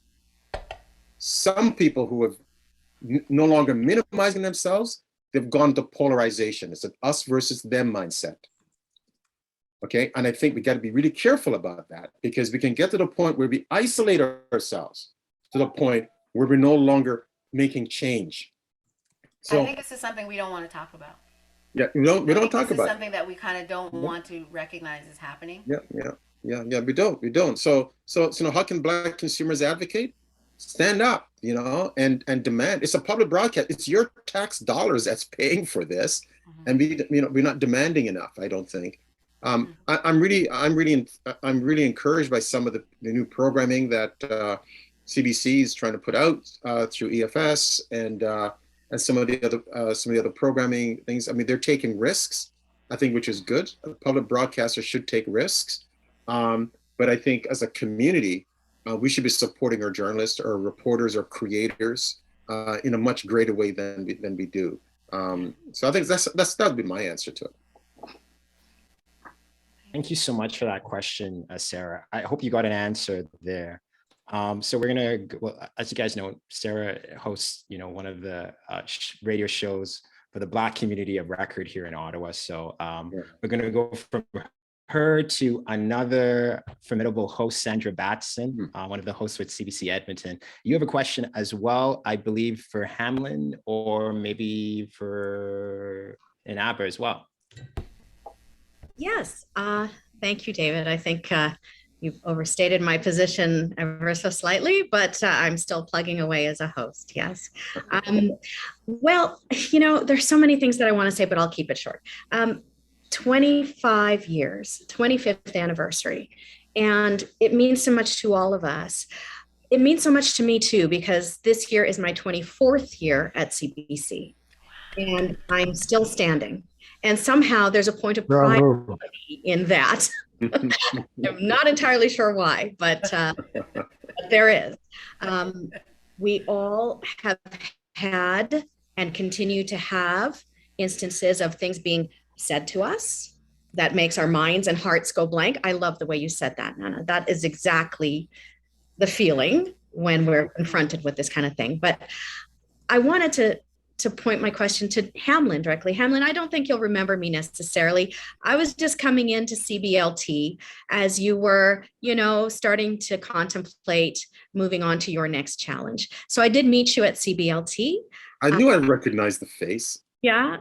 some people who have no longer minimizing themselves, they've gone to polarization. It's an us versus them mindset. Okay. And I think we got to be really careful about that, because we can get to the point where we isolate ourselves to the point where we're no longer making change. So I think this is something we don't want to talk about. Yeah, we don't talk about it. Something that we kind of don't want to recognize is happening. Yeah, we don't. So how can Black consumers advocate? Stand up, and demand. It's a public broadcast. It's your tax dollars that's paying for this, and we're not demanding enough, I don't think. I'm really encouraged by some of the new programming that CBC is trying to put out through EFS and some of the other programming things. I mean, they're taking risks, I think, which is good. Public broadcasters should take risks, but I think as a community, we should be supporting our journalists or reporters or creators in a much greater way than we do. So I think that would be my answer to it. Thank you so much for that question, Sarah. I hope you got an answer there. So we're gonna, well, as you guys know, Sarah hosts, one of the radio shows for the Black community of record here in Ottawa. So we're gonna go from her to another formidable host, Sandra Batson, one of the hosts with CBC Edmonton. You have a question as well, I believe, for Hamlin, or maybe for an Abba as well. Yes, thank you, David. I think you've overstated my position ever so slightly, but I'm still plugging away as a host, yes. Well, there's so many things that I want to say, but I'll keep it short. 25 years, 25th anniversary, and it means so much to all of us. It means so much to me too, because this year is my 24th year at CBC, and I'm still standing. And somehow there's a point of pride in that. I'm not entirely sure why, but there is. We all have had and continue to have instances of things being said to us that makes our minds and hearts go blank. I love the way you said that, Nana. That is exactly the feeling when we're confronted with this kind of thing. But I wanted to point my question to Hamlin directly. Hamlin, I don't think you'll remember me necessarily. I was just coming into CBLT as you were, starting to contemplate moving on to your next challenge. So I did meet you at CBLT. I knew I recognized the face. Yeah.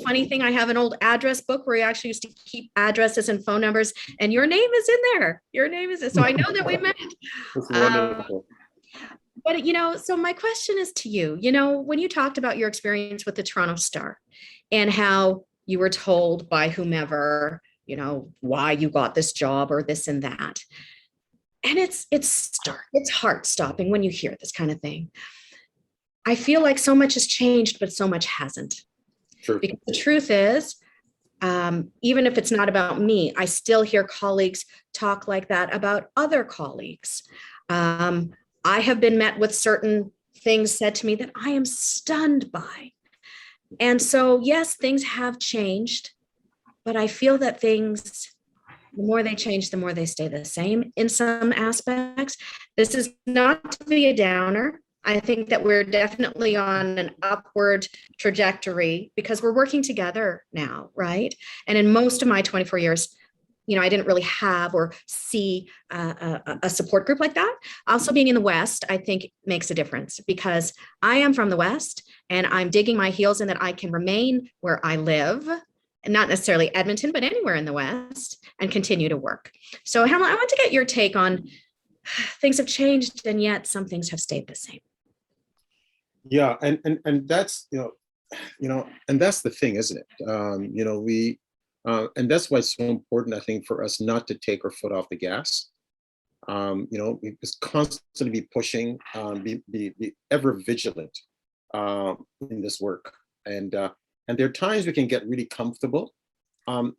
Funny thing, I have an old address book where we actually used to keep addresses and phone numbers, and your name is in there. So I know that we met. That's wonderful. But, so my question is to you, when you talked about your experience with the Toronto Star and how you were told by whomever, why you got this job or this and that. And it's stark, it's heart stopping when you hear this kind of thing. I feel like so much has changed, but so much hasn't. True. Because the truth is, even if it's not about me, I still hear colleagues talk like that about other colleagues. I have been met with certain things said to me that I am stunned by. And so, yes, things have changed, but I feel that things, the more they change, the more they stay the same in some aspects. This is not to be a downer. I think that we're definitely on an upward trajectory because we're working together now, right? And in most of my 24 years, I didn't really have or see a support group like that. Also being in the West, I think makes a difference because I am from the West and I'm digging my heels in that I can remain where I live, and not necessarily Edmonton, but anywhere in the West, and continue to work. So Hamlin, I want to get your take on things have changed and yet some things have stayed the same. Yeah, and that's, and that's the thing, isn't it? And that's why it's so important, I think, for us not to take our foot off the gas. We just constantly be pushing, be ever vigilant in this work. And there are times we can get really comfortable.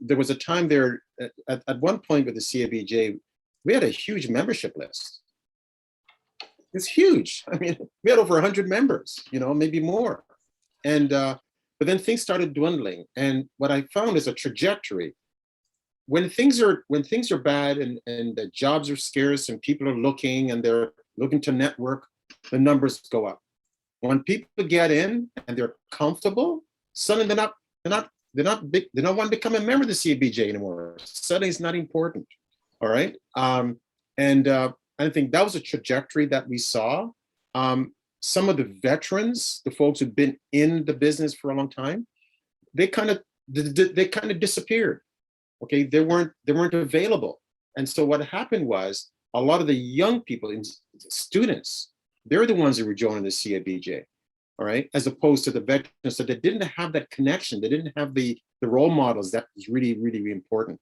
There was a time there, at one point with the CABJ, we had a huge membership list. It's huge. I mean, we had over 100 members, maybe more. And but then things started dwindling. And what I found is a trajectory. When things are bad and the jobs are scarce and people are looking and they're looking to network, the numbers go up. When people get in and they're comfortable, suddenly they don't want to become a member of the CABJ anymore. Suddenly it's not important. All right. I think that was a trajectory that we saw. Some of the veterans, the folks who've been in the business for a long time, they kind of disappeared. Okay, they weren't available. And so what happened was a lot of the young people, students, they're the ones who were joining the CABJ, all right, as opposed to the veterans. So they didn't have that connection. They didn't have the role models that was really, really, really important.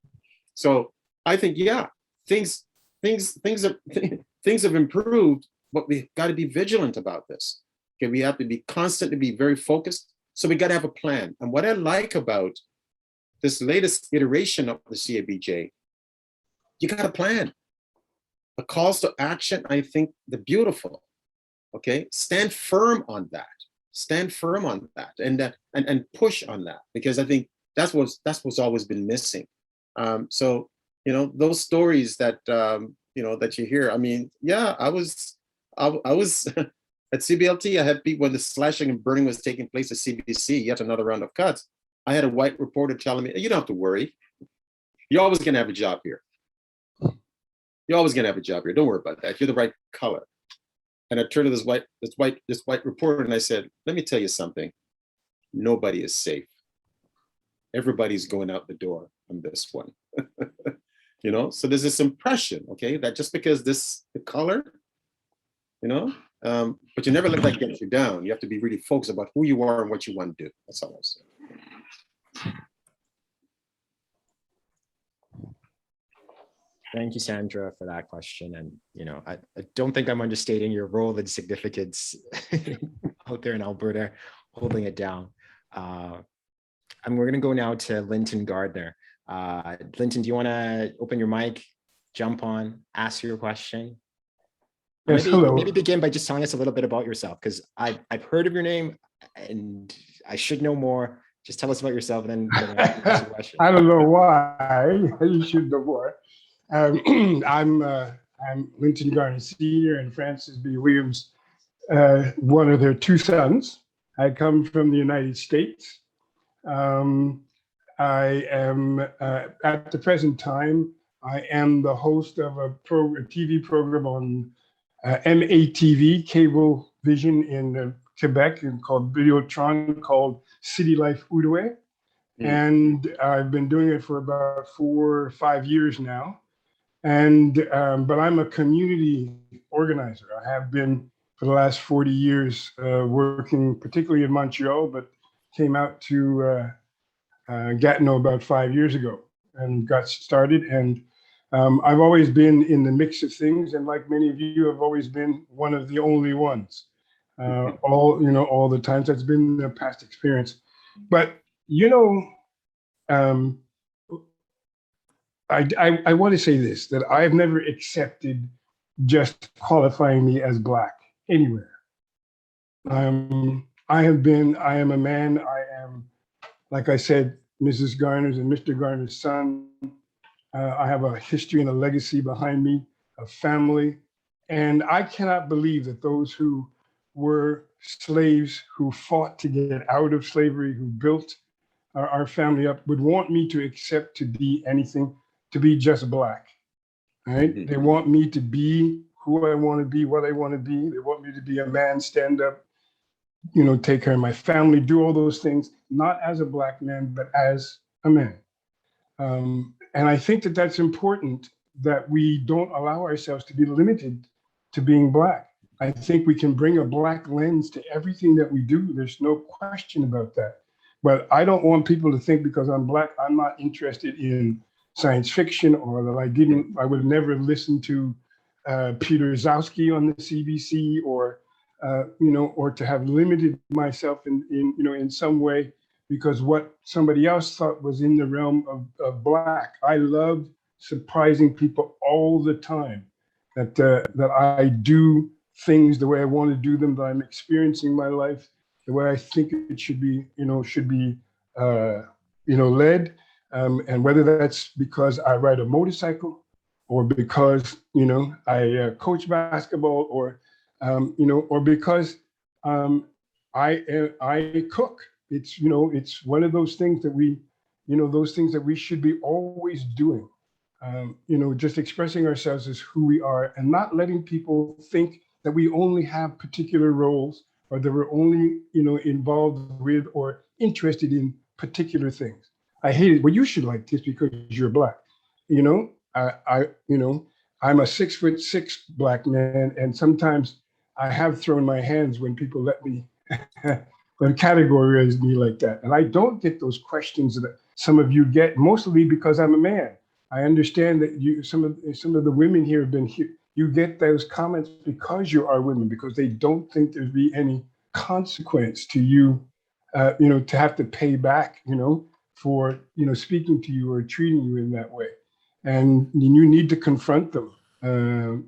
So I think, yeah, things have improved, but we've got to be vigilant about this. Okay, we have to be constantly be very focused. So we got to have a plan. And what I like about this latest iteration of the CABJ, you got a plan. The calls to action, I think they're beautiful. Okay, stand firm on that. Stand firm on that, and push on that, because I think that's what's always been missing. So those stories that that you hear. I mean, yeah, I was at CBLT. I had people when the slashing and burning was taking place at CBC, yet another round of cuts. I had a white reporter telling me, you don't have to worry. You're always going to have a job here. You're always going to have a job here. Don't worry about that. You're the right color. And I turned to this white reporter and I said, let me tell you something. Nobody is safe. Everybody's going out the door on this one. So there's this impression, okay, that just because the color, but you never let that get you down. You have to be really focused about who you are and what you want to do. That's all I say. Thank you, Sandra, for that question. And, I don't think I'm understating your role and significance out there in Alberta, holding it down. And we're going to go now to Linton Gardner. Linton, do you want to open your mic, jump on, ask your question? Yes, hello. Maybe begin by just telling us a little bit about yourself, because I've heard of your name and I should know more. Just tell us about yourself and then ask the question. I don't know why you should know more. I'm Linton Gardner Sr. and Francis B. Williams, one of their two sons. I come from the United States. I am, at the present time, I am the host of a TV program on MATV, cable vision in Quebec, called Videotron, called City Life Outaouais. And I've been doing it for about 4 or 5 years now. And but I'm a community organizer. I have been for the last 40 years working particularly in Montreal, but came out to Gatineau about 5 years ago and got started. And I've always been in the mix of things, and like many of you, I've always been one of the only ones. All the times. That's been the past experience. But I want to say this, that I've never accepted just qualifying me as Black anywhere. I am a man. I am, like I said, Mrs. Gardner's and Mr. Gardner's son. I have a history and a legacy behind me, a family. And I cannot believe that those who were slaves, who fought to get out of slavery, who built our family up, would want me to accept to be anything, to be just Black, right? Mm-hmm. They want me to be who I want to be, what I want to be. They want me to be a man, stand up, take care of my family, do all those things, not as a Black man, but as a man. And I think that that's important, that we don't allow ourselves to be limited to being Black. I think we can bring a Black lens to everything that we do. There's no question about that. But I don't want people to think because I'm Black, I'm not interested in science fiction, or that I would never listen to Peter Zowski on the CBC, or to have limited myself in some way because what somebody else thought was in the realm of Black. I loved surprising people all the time, that I do things the way I want to do them, that I'm experiencing my life the way I think it should be, led. And whether that's because I ride a motorcycle, or because, I coach basketball, or because I cook. It's one of those things that we should be always doing. Just expressing ourselves as who we are, and not letting people think that we only have particular roles, or that we're only, involved with or interested in particular things. I hate it. Well, you should like this because you're Black. I'm a 6'6" Black man, and sometimes I have thrown my hands when people let me categorize me like that. And I don't get those questions that some of you get, mostly because I'm a man. I understand that some of the women here have been here. You get those comments because you are women, because they don't think there'd be any consequence to you, to have to pay back, for speaking to you or treating you in that way. And you need to confront them, and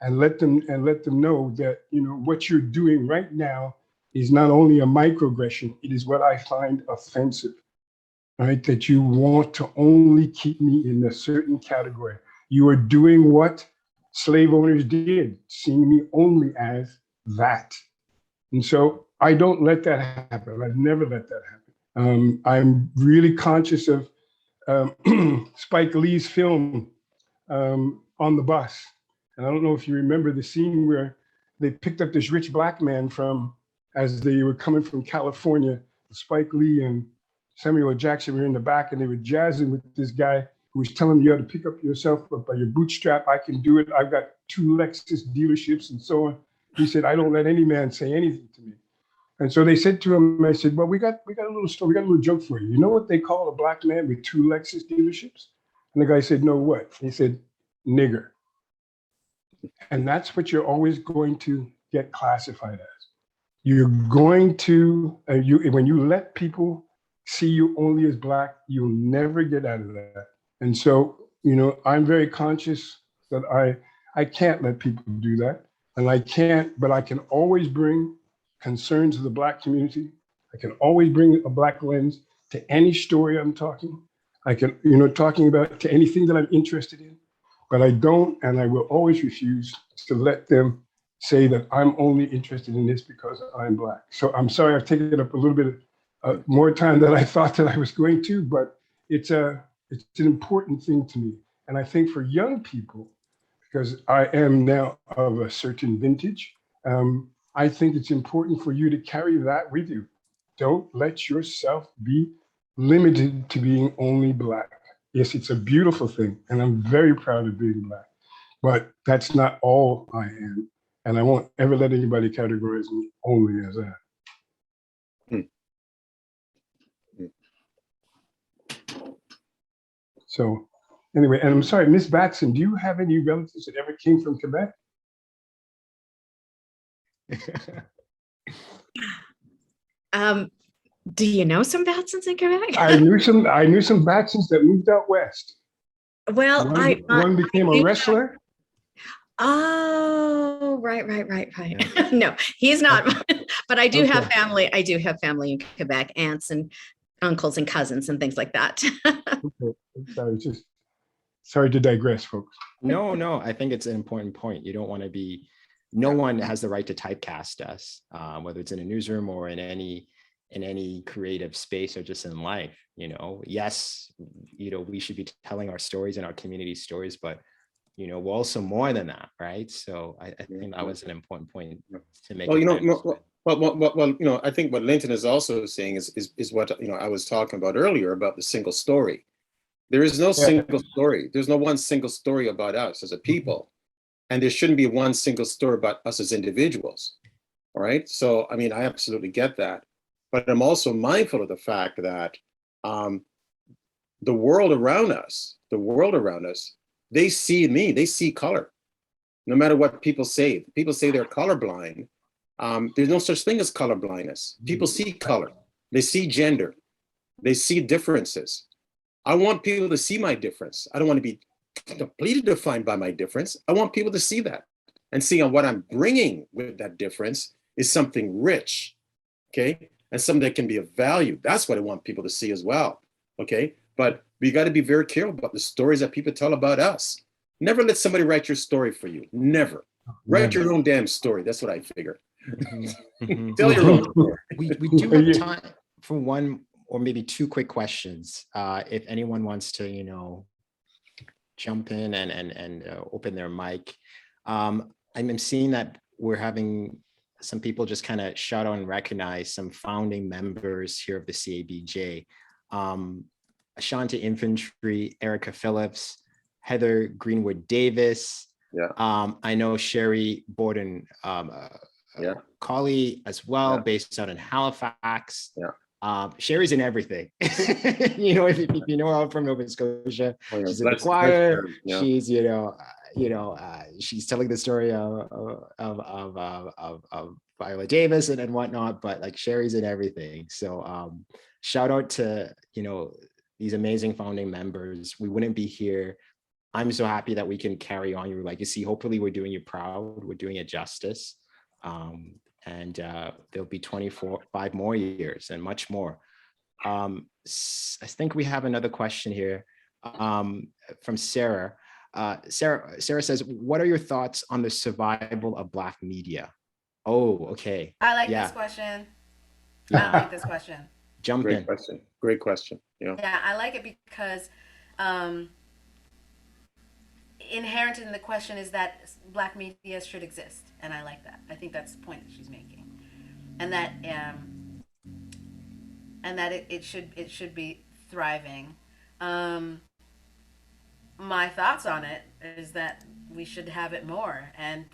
let them know that what you're doing right now is not only a microaggression, it is what I find offensive, right? That you want to only keep me in a certain category. You are doing what slave owners did, seeing me only as that. And so I don't let that happen. I've never let that happen. I'm really conscious of Spike Lee's film On the Bus. And I don't know if you remember the scene where they picked up this rich black man as they were coming from California. Spike Lee and Samuel L. Jackson were in the back and they were jazzing with this guy who was telling him, you had to pick up yourself up by your bootstrap. I can do it. I've got 2 Lexus dealerships and so on. He said, I don't let any man say anything to me. And so they said to him, I said, well, we got a little story, we got a little joke for you. You know what they call a black man with 2 Lexus dealerships? And the guy said, no, what? He said, nigger. And that's what you're always going to get classified as. You're going to, when you let people see you only as black, you'll never get out of that. And so, you know, I'm very conscious that I can't let people do that. And but I can always bring concerns of the black community. I can always bring a black lens to any story I'm talking. I can, talking about to anything that I'm interested in, but I don't, and I will always refuse to let them say that I'm only interested in this because I'm black. So I'm sorry I've taken up a little bit of more time than I thought that I was going to, but it's an important thing to me. And I think for young people, because I am now of a certain vintage, I think it's important for you to carry that with you. Don't let yourself be limited to being only black. Yes, it's a beautiful thing, and I'm very proud of being black, but that's not all I am. And I won't ever let anybody categorize me only as that. So anyway, and I'm sorry, Miss Batson, do you have any relatives that ever came from Quebec? Do you know some Batsons in Quebec? I knew some Batsons that moved out west. Well, one became a wrestler. Oh, right. No, he's not. But I do have family. I do have family in Quebec, aunts and uncles and cousins and things like that. Okay. Sorry to digress, folks. No, I think it's an important point. You don't want to be, no one has the right to typecast us, whether it's in a newsroom or in any creative space or just in life. Yes, we should be telling our stories and our community stories, but we're also more than that, right? So I think that was an important point to make. Well, I think what Linton is also saying is what I was talking about earlier about the single story. There is no single story. There's no one single story about us as a people, and there shouldn't be one single story about us as individuals. All right. So I absolutely get that, but I'm also mindful of the fact that the world around us, they see me, they see color. No matter what people say they're colorblind. There's no such thing as color blindness. People see color, they see gender, they see differences. I want people to see my difference. I don't want to be completely defined by my difference. I want people to see that and see on what I'm bringing with that difference is something rich, okay? And something that can be of value. That's what I want people to see as well, okay? But we got to be very careful about the stories that people tell about us. Never let somebody write your story for you. Never. Write your own damn story. That's what I figure. Tell your own story. We do have time for one or maybe 2 quick questions. If anyone wants to, jump in and open their mic. I'm seeing that we're having some people just kind of shout out and recognize some founding members here of the CABJ. Ashante Infantry, Erica Phillips, Heather Greenwood Davis. I know Sherry Borden Colley as well, based out in Halifax. Sherry's in everything. If you know her from Nova Scotia, she's in the choir. She's she's telling the story of Viola Davis and whatnot, but like Sherry's in everything. So shout out to these amazing founding members. We wouldn't be here. I'm so happy that we can carry on your legacy. Hopefully we're doing you proud. We're doing it justice. And there'll be 5 more years and much more. I think we have another question here from Sarah. Sarah says, what are your thoughts on the survival of Black media? Oh, okay. I like Yeah. this question. Yeah. I like this question. Jump Great in. question. Great question. Yeah. Yeah, I like it because inherent in the question is that Black media should exist, and I like that. I think that's the point that she's making, and that it should be thriving. My thoughts on it is that we should have it more, and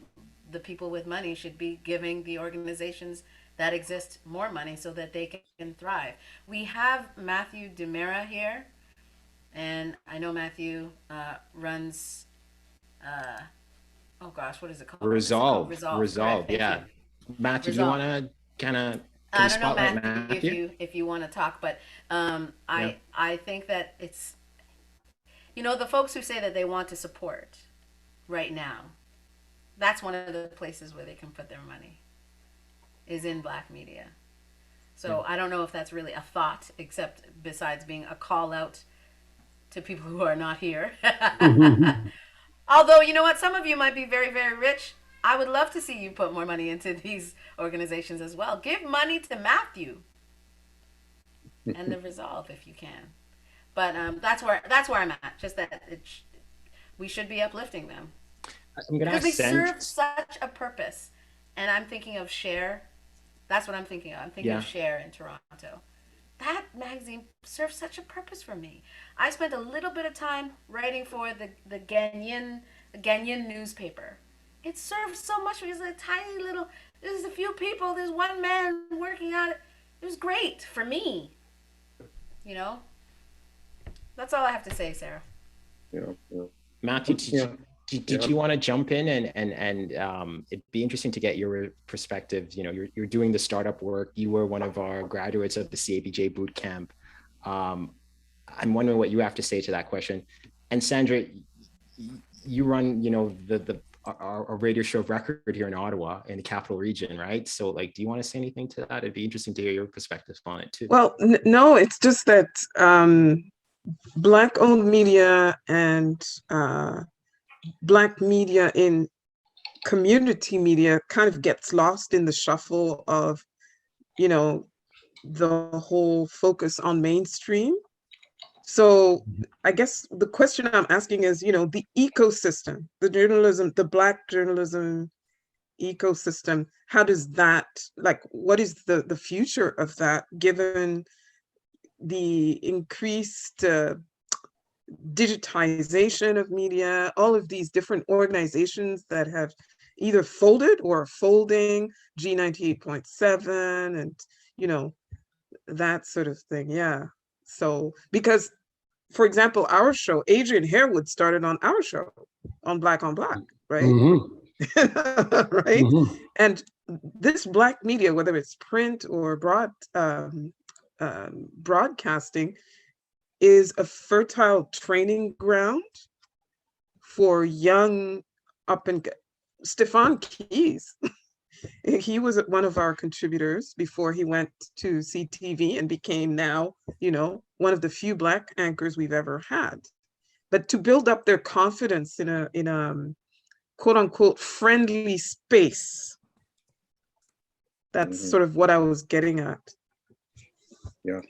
the people with money should be giving the organizations that exist more money so that they can thrive. We have Matthew DeMera here, and I know Matthew runs, oh gosh, what is it called? Resolve. Correct, Yeah. you. Matthew, do you want to kind of I don't know, Matthew, if you want to talk, but I think that it's, the folks who say that they want to support right now, that's one of the places where they can put their money, is in Black media. So I don't know if that's really a thought, except besides being a call out to people who are not here. Although, you know what, some of you might be very, very rich. I would love to see you put more money into these organizations as well. Give money to Matthew and the Resolve if you can. But that's where I'm at. Just that we should be uplifting them because they serve such a purpose. And I'm thinking of Share. That's what I'm thinking of. I'm thinking of Share in Toronto. That magazine serves such a purpose for me. I spent a little bit of time writing for the Ghanaian newspaper. It served so much. It was a tiny little, there's a few people, there's one man working on it. It was great for me. That's all I have to say, Sarah. Matthew, did you want to jump in and it'd be interesting to get your perspective. You're doing the startup work. You were one of our graduates of the CABJ boot camp. I'm wondering what you have to say to that question. And Sandra, you run, our radio show of record here in Ottawa, in the capital region, right? So, do you want to say anything to that? It'd be interesting to hear your perspective on it too. Well, no, it's just that Black-owned media and Black media in community media kind of gets lost in the shuffle of, the whole focus on mainstream. So I guess the question I'm asking is, the ecosystem, the Black journalism ecosystem, how does that, what is the future of that, given the increased digitization of media, all of these different organizations that have either folded or are folding, G98.7 and, that sort of thing. Yeah. So, because, for example, our show, Adrian Harewood started on our show on Black, right? Right? And this Black media, whether it's print or broadcasting, is a fertile training ground for young Stefan Keys. He was one of our contributors before he went to CTV and became now, one of the few Black anchors we've ever had. But to build up their confidence in a quote unquote friendly space, that's sort of what I was getting at. Yeah.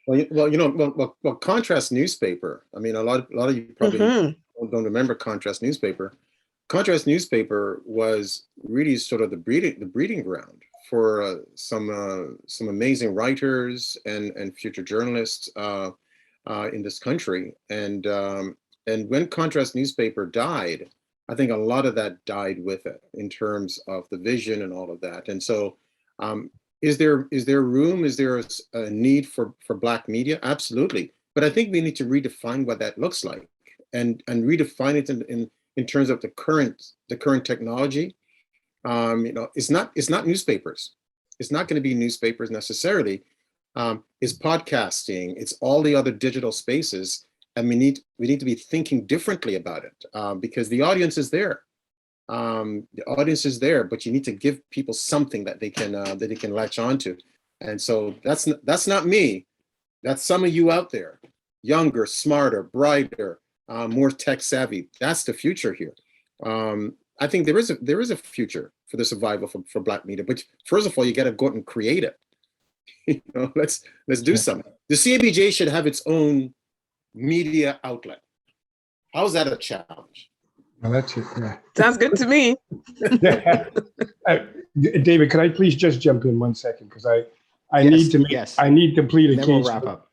Well, Contrast newspaper. I mean, a lot of you probably don't remember Contrast newspaper. Contrast newspaper was really sort of the breeding ground for some amazing writers and future journalists in this country. And when Contrast newspaper died, I think a lot of that died with it in terms of the vision and all of that. And so, is there room? Is there a need for Black media? Absolutely. But I think we need to redefine what that looks like and redefine it in terms of the current technology. It's not newspapers. It's not going to be newspapers necessarily. It's podcasting. It's all the other digital spaces, and we need to be thinking differently about it because the audience is there. The audience is there, but you need to give people something that they can latch onto. And so that's not me. That's some of you out there, younger, smarter, brighter, more tech savvy. That's the future here. I think there is a future for the survival for Black media. But first of all, you got to go out and create it. You know, let's do something. The CABJ should have its own media outlet. How's that a challenge? Well, that's it. Yeah. Sounds good to me. David, could I please just jump in 1 second? Because I need to plead a case. We'll wrap up.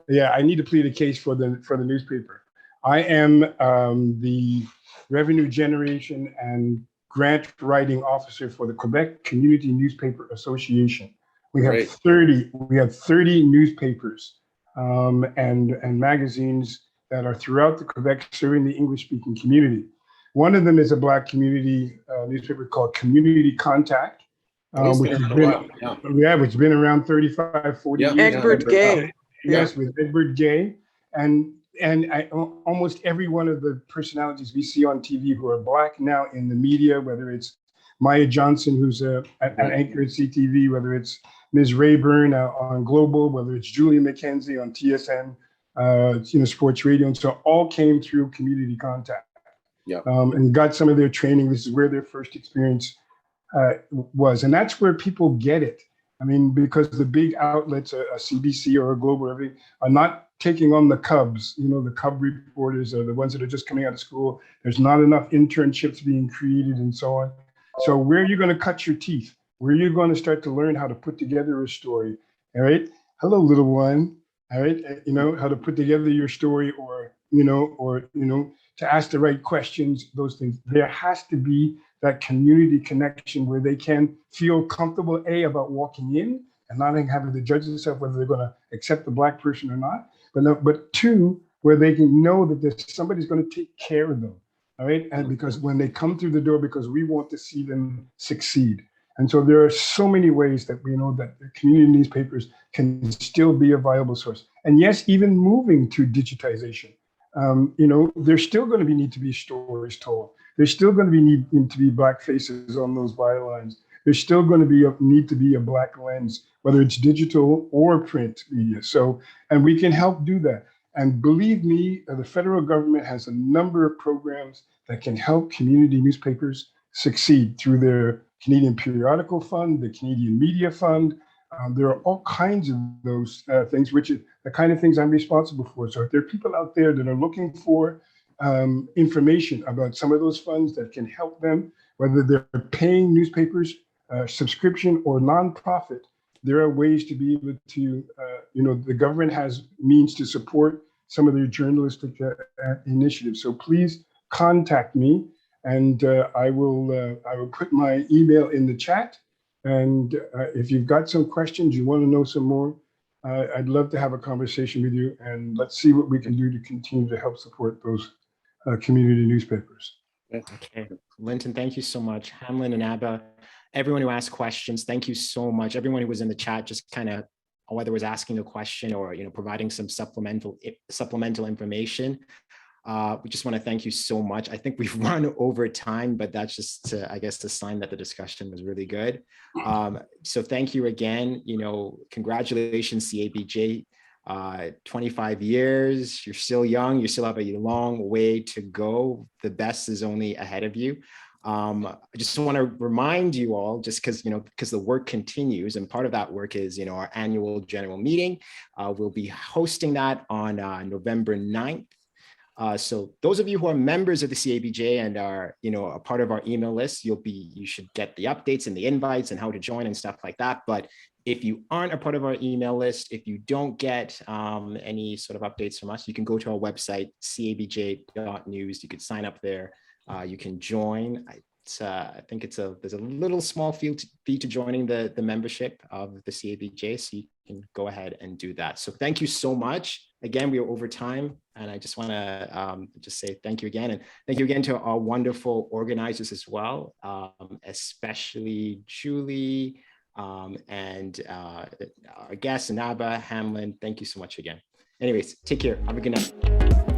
Yeah, I need to plead a case for the newspaper. I am the revenue generation and grant writing officer for the Quebec Community Newspaper Association. We have 30 newspapers and magazines that are throughout the Quebec serving the English-speaking community. One of them is a Black community newspaper called Community Contact, which has been around 35, 40 years. Egbert Gay. Yes, with Edward Gay. And almost every one of the personalities we see on TV who are Black now in the media, whether it's Maya Johnson, who's an anchor at CTV, whether it's Ms. Rayburn on Global, whether it's Julia McKenzie on TSN, sports radio. And so all came through Community Contact. Yeah. And got some of their training. This is where their first experience was. And that's where people get it. I mean, because the big outlets, a CBC or a Global, everything, are not taking on the cubs. You know, the cub reporters are the ones that are just coming out of school. There's not enough internships being created and so on. So where are you going to cut your teeth? Where are you going to start to learn how to put together a story? All right. Hello, little one. All right. You know, how to put together your story or to ask the right questions, those things. There has to be that community connection where they can feel comfortable, A, about walking in and not having to judge themselves whether they're going to accept the Black person or not, but two, where they can know that there's somebody's going to take care of them, all right? And because when they come through the door, because we want to see them succeed. And so there are so many ways that we know that the community newspapers can still be a viable source. And yes, even moving to digitization. There's still going to need to be stories told. There's still going to need to be Black faces on those bylines. There's still going to need to be a Black lens, whether it's digital or print media. So, and we can help do that. And believe me, the federal government has a number of programs that can help community newspapers succeed through their Canadian Periodical Fund, the Canadian Media Fund. There are all kinds of those things, which is the kind of things I'm responsible for. So if there are people out there that are looking for information about some of those funds that can help them, whether they're paying newspapers, subscription or nonprofit, there are ways to be able to, the government has means to support some of their journalistic initiatives. So please contact me, and I will put my email in the chat. And if you've got some questions, you want to know some more, I'd love to have a conversation with you, and let's see what we can do to continue to help support those community newspapers. Okay, Linton, thank you so much. Hamlin and Abba, everyone who asked questions, thank you so much. Everyone who was in the chat, just kind of whether was asking a question or providing some supplemental information. We just want to thank you so much. I think we've run over time, but that's just, I guess, the sign that the discussion was really good. So thank you again. Congratulations, CABJ. 25 years, you're still young, you still have a long way to go. The best is only ahead of you. I just want to remind you all, just because the work continues, and part of that work is our annual general meeting. We'll be hosting that on November 9th. So those of you who are members of the CABJ and are, a part of our email list, you should get the updates and the invites and how to join and stuff like that. But if you aren't a part of our email list, if you don't get any sort of updates from us, you can go to our website, cabj.news. You could sign up there. You can join. I think there's a little small fee to joining the membership of the CABJ, so you can go ahead and do that. So thank you so much. Again, we are over time, and I just want to just say thank you again, and thank you again to our wonderful organizers as well, especially Julie and our guests, and Abba, Hamlin. Thank you so much again. Anyways, take care. Have a good night.